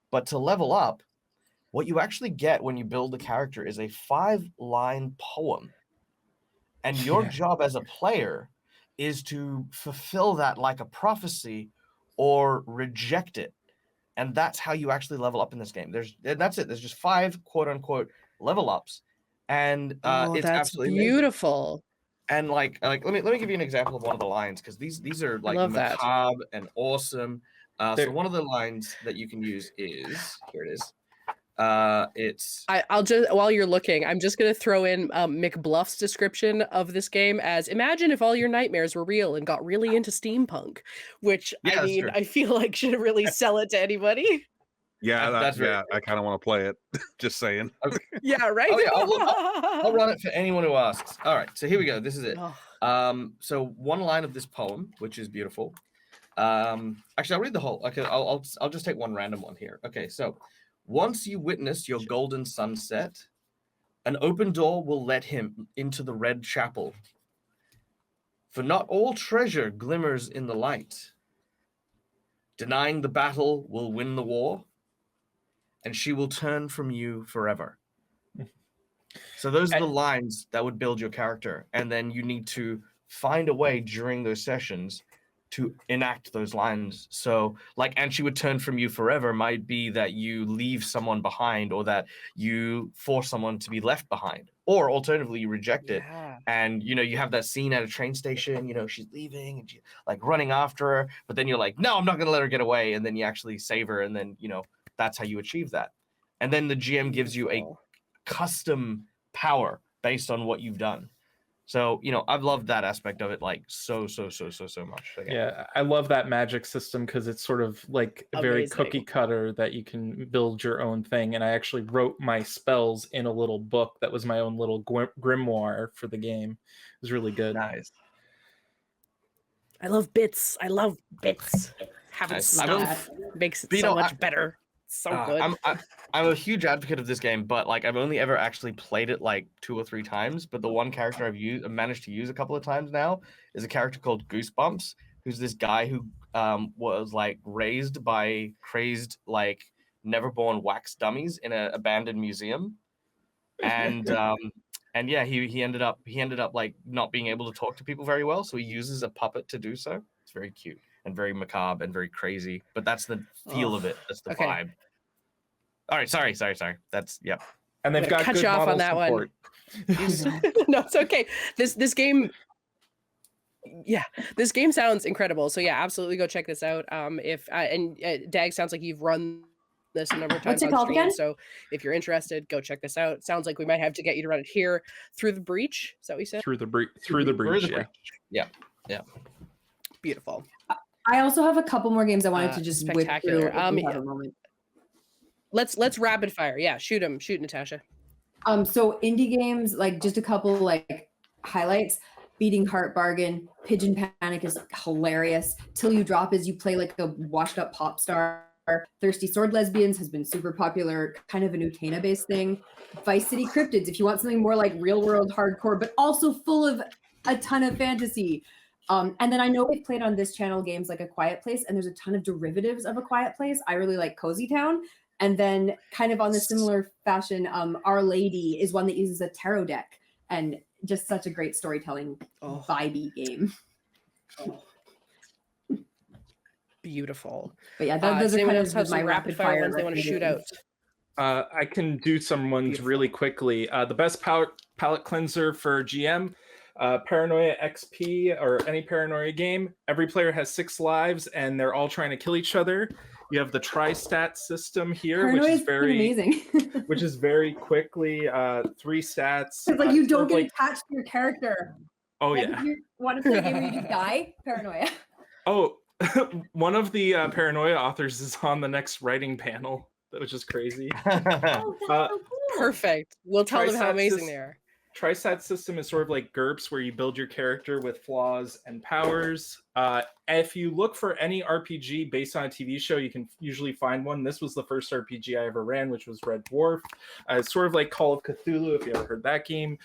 But to level up, what you actually get when you build the character is a 5-line poem, and your job as a player is to fulfill that like a prophecy or reject it. And that's how you actually level up in this game. That's it. There's just 5 quote unquote level ups, and it's absolutely beautiful. Amazing. And like let me give you an example of one of the lines, because these are like macabre and awesome. So one of the lines that you can use is, here it is. I'll just, while you're looking, I'm just gonna throw in McBluff's description of this game as: imagine if all your nightmares were real and got really into steampunk, which I feel like should really sell it to anybody. Yeah, I kind of want to play it. Just saying. Yeah, right. Oh, yeah, I'll run it for anyone who asks. All right, so here we go. This is it. So one line of this poem, which is beautiful. Actually, I'll read the whole. Okay, I'll just take one random one here. Okay, so. Once you witness your golden sunset, an open door will let him into the red chapel. For not all treasure glimmers in the light. Denying the battle will win the war, and she will turn from you forever. So those are the lines that would build your character, and then you need to find a way during those sessions to enact those lines. So like, and she would turn from you forever might be that you leave someone behind, or that you force someone to be left behind, or alternatively you reject it. And you have that scene at a train station, she's leaving and she like running after her, but then you're like, no, I'm not gonna let her get away, and then you actually save her, and then that's how you achieve that. And then the GM gives you a custom power based on what you've done. So, I've loved that aspect of it, like so much. Again. Yeah, I love that magic system, because it's sort of like very cookie cutter, that you can build your own thing. And I actually wrote my spells in a little book that was my own little grimoire for the game. It was really good. Nice. I love bits. Having stuff makes it so much better. So good. I'm a huge advocate of this game, but like I've only ever actually played it like 2 or 3 times. But the one character I've managed to use a couple of times now is a character called Goosebumps, who's this guy who was like raised by crazed like never-born wax dummies in an abandoned museum, and yeah, he ended up like not being able to talk to people very well, so he uses a puppet to do so. It's very cute and very macabre and very crazy, but that's the feel of it. That's the vibe. All right, sorry. That's And they've got cut good you off model on that support. One. No, it's okay. This game, this game sounds incredible. So yeah, absolutely go check this out. Dag, sounds like you've run this a number of times on stream. So if you're interested, go check this out. Sounds like we might have to get you to run it here through the breach. Is that what you said? Through the breach. Yeah. Beautiful. I also have a couple more games I wanted to just whip through. Spectacular. If we have a moment. Let's rapid fire. Yeah, shoot Natasha. So indie games, like just a couple like highlights. Beating Heart Bargain, Pigeon Panic is hilarious. Till You Drop is you play like a washed up pop star. Thirsty Sword Lesbians has been super popular, kind of a Utena based thing. Vice City Cryptids, if you want something more like real world hardcore, but also full of a ton of fantasy. And then I know we've played on this channel games like A Quiet Place, and there's a ton of derivatives of A Quiet Place. I really like Cozy Town. And then kind of on the similar fashion, Our Lady is one that uses a tarot deck, and just such a great storytelling vibey game. Beautiful. But yeah, Does those are anyone kind else of have my some rapid fire ones they want to shoot out? I can do some ones Beautiful. really quickly. The best palette cleanser for GM, Paranoia XP or any Paranoia game. Every player has 6 lives and they're all trying to kill each other. You have the tri-stat system here, Paranoia which is is very amazing. which is very quickly 3 stats. It's like you don't sort of get attached to your character. Oh Like, yeah. if you want to play a game where you just die, Paranoia. Oh, one of the Paranoia authors is on the next writing panel, which is crazy. Oh, that's so cool. Perfect. We'll tell them how Tristat amazing sys- they are. Tristat system is sort of like GURPS, where you build your character with flaws and powers. If you look for any RPG based on a TV show, you can usually find one. This was the first RPG I ever ran, which was Red Dwarf. It's sort of like Call of Cthulhu, if you ever heard that game.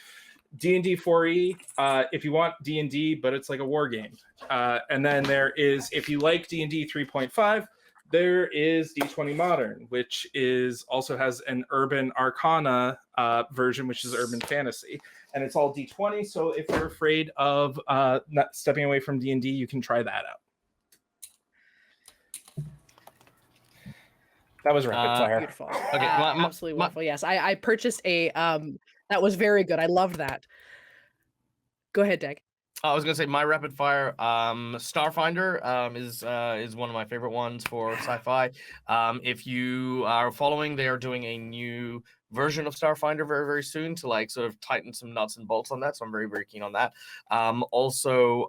D&D 4e, if you want D&D, but it's like a war game. And then there is, if you like D&D 3.5, there is D20 Modern, which is also has an Urban Arcana version, which is Urban Fantasy, and it's all D20. So if you're afraid of not stepping away from D&D, you can try that out. That was rapid fire. Beautiful. Okay, Absolutely wonderful. Yes, I purchased a that was very good. I loved that. Go ahead, Dag. I was gonna say my rapid fire, Starfinder is one of my favorite ones for sci-fi. If you are following, they are doing a new version of Starfinder very, very soon to like sort of tighten some nuts and bolts on that. So I'm very, very keen on that. Also,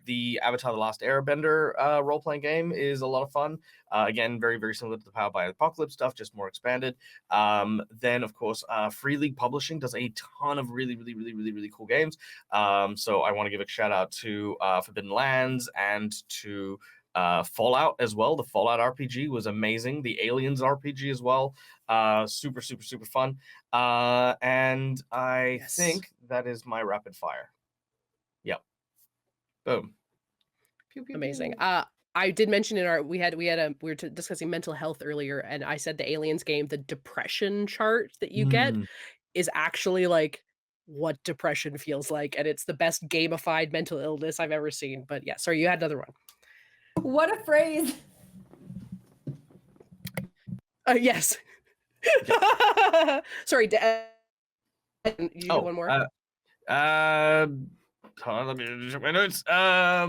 the Avatar: The Last Airbender role-playing game is a lot of fun. Again, very, very similar to the Powered by Apocalypse stuff, just more expanded. Then, of course, Free League Publishing does a ton of really, really, really, really, really cool games. So I want to give a shout out to Forbidden Lands and to Fallout as well. The Fallout RPG was amazing. The Aliens RPG as well. Super, super, super fun. And I think that is my rapid fire. Yep. Boom. Pew, pew, Amazing. pew. I did mention in our we were discussing mental health earlier, and I said the Aliens game, the depression chart that you get is actually like what depression feels like, and it's the best gamified mental illness I've ever seen. But yeah, sorry, you had another one. What a phrase. Yes. Sorry, you do one more. Hold on, let me check my notes. I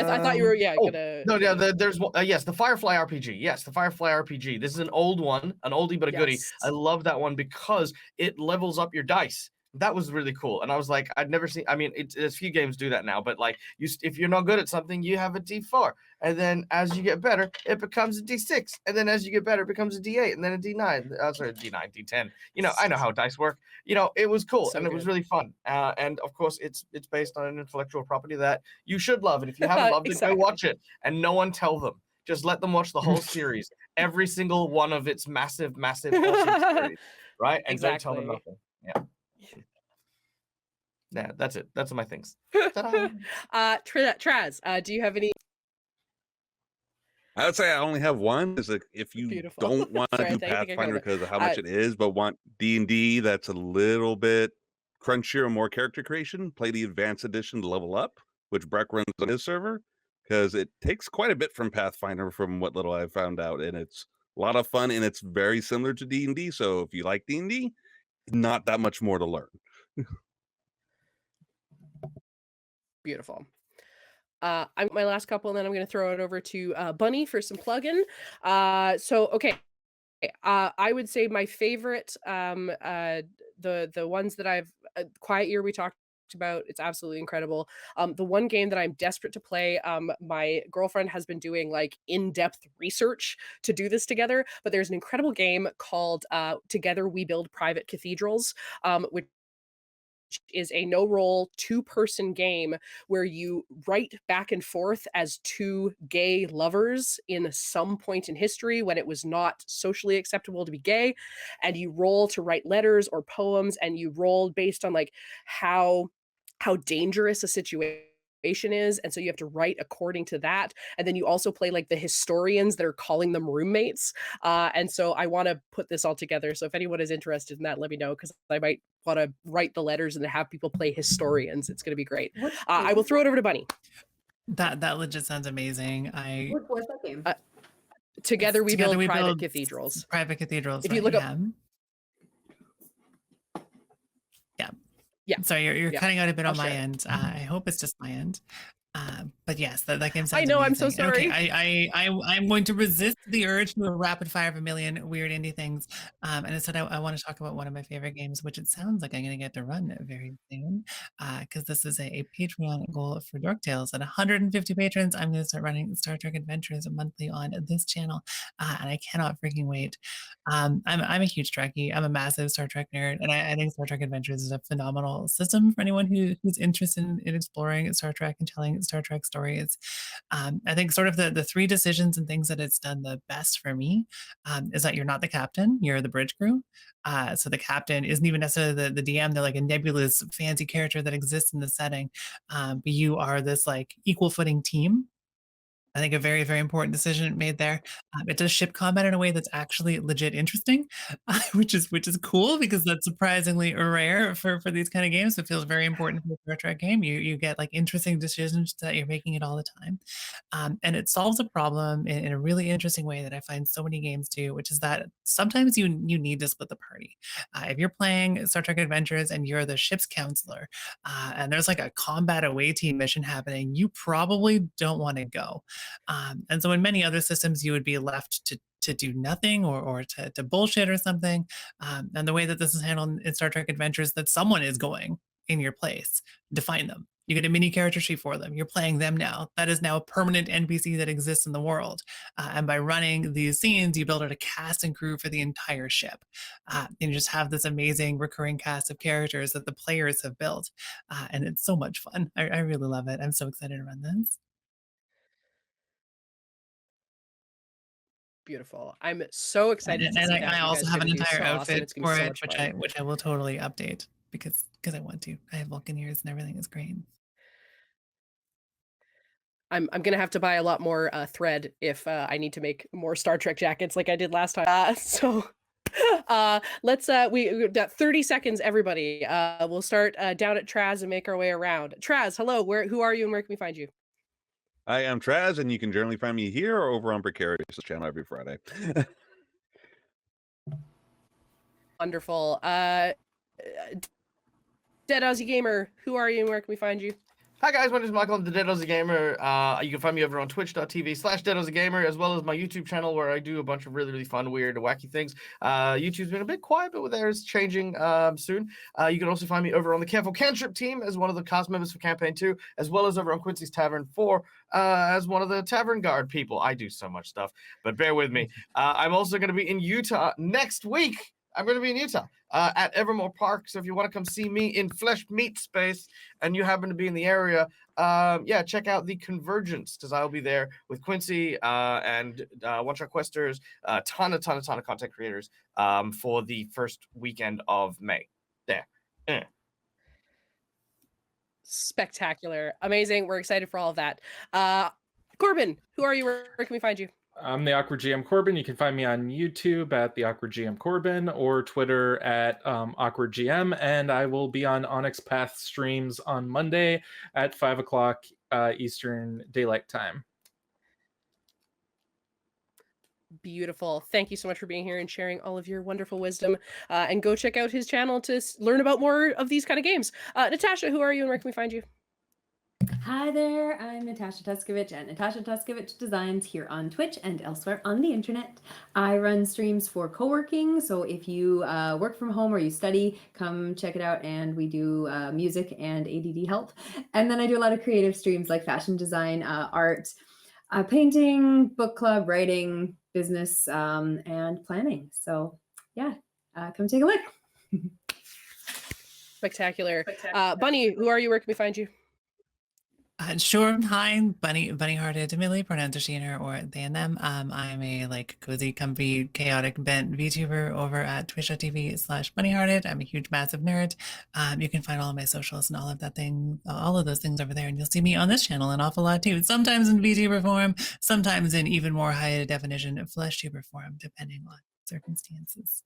thought you were gonna. No, yeah. There's yes, the Firefly RPG. Yes, the Firefly RPG. This is an old one, an oldie but a goodie. Yes. I love that one because it levels up your dice. That was really cool, and I was like, I'd never seen. I mean, there's few games do that now, but like, if you're not good at something, you have a D4, and then as you get better, it becomes a D6, and then as you get better, it becomes a D8, and then a D9. Sorry, D9, D10. You know, I know how dice work. You know, it was cool, So and it was good. really fun. And of course, it's based on an intellectual property that you should love, and if you haven't loved Exactly. it, go watch it, and no one tell them. Just let them watch the whole series, every single one of its massive, massive, awesome series, right? And don't tell them Exactly. nothing. Yeah. Yeah, that's it. That's my things. Traz, do you have any? I would say I only have one. Is like if you Beautiful. don't want to Sorry, do I think I heard Pathfinder it. because of how much it is, but want D&D that's a little bit crunchier and more character creation, play the Advanced Edition to level up, which Breck runs on his server, because it takes quite a bit from Pathfinder from what little I've found out, and it's a lot of fun, and it's very similar to D&D. So if you like D&D, not that much more to learn. Beautiful. I'm my last couple, and then I'm going to throw it over to Bunny for some plug-in. So okay, I would say my favorite, the ones that I've Quiet Year we talked about. It's absolutely incredible. The one game that I'm desperate to play. My girlfriend has been doing like in-depth research to do this together, but there's an incredible game called Together We Build Private Cathedrals, which is a no-roll two-person game where you write back and forth as two gay lovers in some point in history when it was not socially acceptable to be gay, and you roll to write letters or poems, and you roll based on like how dangerous a situation is, and so you have to write according to that. And then you also play like the historians that are calling them roommates, and so I want to put this all together, so if anyone is interested in that, let me know, because I might want to write the letters and have people play historians. It's going to be great. What I game will is throw it over to Bunny. That legit sounds amazing. What's that game? Together we build private build cathedrals. Private cathedrals. If you right, look up- yeah. Yeah. Sorry, you're Yeah. cutting out a bit I'll on my share it. end. I hope it's just my end. But yes, that game sounds I know, I'm so amazing. And okay, sorry. I'm going to resist the urge to a rapid fire of a million weird indie things. And instead, I want to talk about one of my favorite games, which it sounds like I'm going to get to run very soon. Because this is a Patreon goal for Dork Tales. At 150 patrons, I'm going to start running Star Trek Adventures monthly on this channel. And I cannot freaking wait. I'm a huge Trekkie. I'm a massive Star Trek nerd. And I think Star Trek Adventures is a phenomenal system for anyone who's interested in exploring Star Trek and telling Star Trek stories. I think sort of the three decisions and things that it's done the best for me is that you're not the captain, you're the bridge crew. So the captain isn't even necessarily the DM, they're like a nebulous fancy character that exists in the setting. But you are this like equal footing team. I think a very, very important decision made there. It does ship combat in a way that's actually legit interesting, which is cool because that's surprisingly rare for these kind of games. It feels very important for a Star Trek game. You get like interesting decisions that you're making it all the time, and it solves a problem in a really interesting way that I find so many games do, which is that sometimes you need to split the party. If you're playing Star Trek Adventures and you're the ship's counselor, and there's like a combat away team mission happening, you probably don't want to go. And so in many other systems, you would be left to do nothing or to bullshit or something. And the way that this is handled in Star Trek Adventures, that someone is going in your place, define them. You get a mini character sheet for them. You're playing them now. That is now a permanent NPC that exists in the world. And by running these scenes, you build out a cast and crew for the entire ship. And you just have this amazing recurring cast of characters that the players have built. And it's so much fun. I really love it. I'm so excited to run this. Beautiful. I'm so excited to And see that. I You also guys are have an gonna do entire so awesome. outfit It's gonna be for so it, much which fun. I will totally update because I want to. I have Vulcan ears and everything is great. I'm gonna have to buy a lot more thread if I need to make more Star Trek jackets like I did last time. So let's we got 30 seconds, everybody. We'll start down at Traz and make our way around. Traz, hello. Who are you and where can we find you? I am Traz, and you can generally find me here or over on Precarious channel every Friday. Wonderful. Dead Aussie Gamer, who are you and where can we find you? Hi guys, my name is Michael. I'm the Dead Aussie Gamer. You can find me over on twitch.tv/DeadAussieGamer, as well as my YouTube channel where I do a bunch of really, really fun, weird, wacky things. YouTube's been a bit quiet, but there's changing soon. You can also find me over on the Careful Cantrip team as one of the cast members for Campaign 2, as well as over on Quincy's Tavern 4 as one of the Tavern Guard people. I do so much stuff, but bear with me. I'm also going to be in Utah next week. I'm going to be in Utah at Evermore Park. So if you want to come see me in flesh meat space and you happen to be in the area, yeah, check out the Convergence because I'll be there with Quincy and One Shot Questers, a ton of content creators for the first weekend of May. There. Spectacular. Amazing. We're excited for all of that. Corbin, who are you? Where can we find you? I'm the Awkward GM Corbin. You can find me on YouTube at the Awkward GM Corbin or Twitter at Awkward GM. And I will be on Onyx Path streams on Monday at 5 o'clock Eastern Daylight Time. Beautiful. Thank you so much for being here and sharing all of your wonderful wisdom. And go check out his channel to learn about more of these kind of games. Natasha, who are you and where can we find you? Hi there, I'm Natasha Tuskovich at Natasha Tuskovich Designs here on Twitch and elsewhere on the internet. I run streams for co-working, so if you work from home or you study, come check it out, and we do music and ADD help. And then I do a lot of creative streams like fashion design, art, painting, book club, writing, business, and planning. So yeah, come take a look. Spectacular. Bunny, who are you? Where can we find you? Sure. Hi, Bunny Hearted, Millie, pronouns are she and her or they and them. I'm a like cozy, comfy, chaotic bent VTuber over at twitch.tv/bunnyhearted. I'm a huge, massive nerd. You can find all of my socials and all of those things over there, and you'll see me on this channel an awful lot too. Sometimes in VTuber form, sometimes in even more high definition FleshTuber form, depending on circumstances.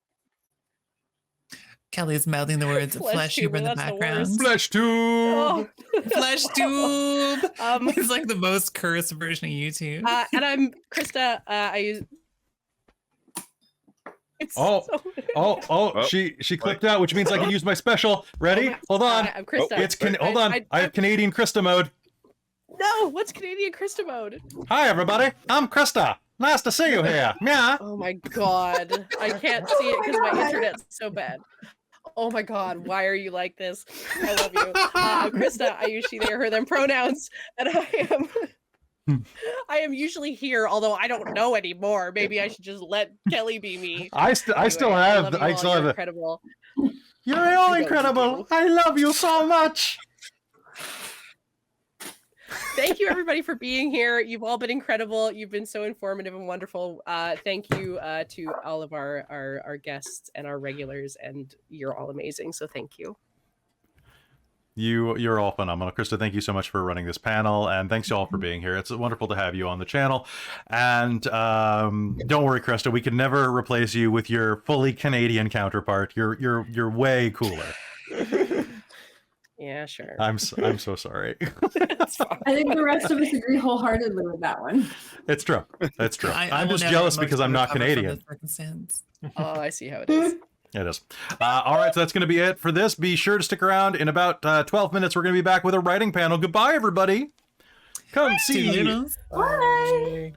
Kelly's mouthing the words FleshTuber in the that's the background. worst. Flesh tube. Oh. FleshTube. It's like the most cursed version of YouTube. And I'm Krista. I use. It's Oh. so- Oh. She clicked out, which means I can use my special. Ready? Hold on. I'm Krista. It's hold on. I have Canadian Krista mode. No, what's Canadian Krista mode? Hi everybody. I'm Krista. Nice to see you here. Yeah. Oh my god, I can't see it because my internet's so bad. Oh my god, why are you like this? I love you. I'm Krista. I use she, they, her, them pronouns, and I am usually here, although I don't know anymore. Maybe I should just let Kelly be me. I still Anyway, have love you all. still You're have incredible. You're all You incredible. do. I love you so much. Thank you everybody for being here. You've all been incredible. You've been so informative and wonderful. Thank you to all of our guests and our regulars, and you're all amazing. So thank you. You're all phenomenal. Krista, thank you so much for running this panel, and thanks to all for being here. It's wonderful to have you on the channel. And don't worry, Krista, we can never replace you with your fully Canadian counterpart. You're way cooler. Yeah, sure. I'm so sorry. That's fine. I think the rest of us agree wholeheartedly with that one. It's true. It's true. I I'm will just never jealous because I'm not emotionally recover from Canadian. this circumstance. Oh, I see how it is. It is. All right, so that's going to be it for this. Be sure to stick around. In about 12 minutes, we're going to be back with a writing panel. Goodbye, everybody. Come see. Toodles. Bye.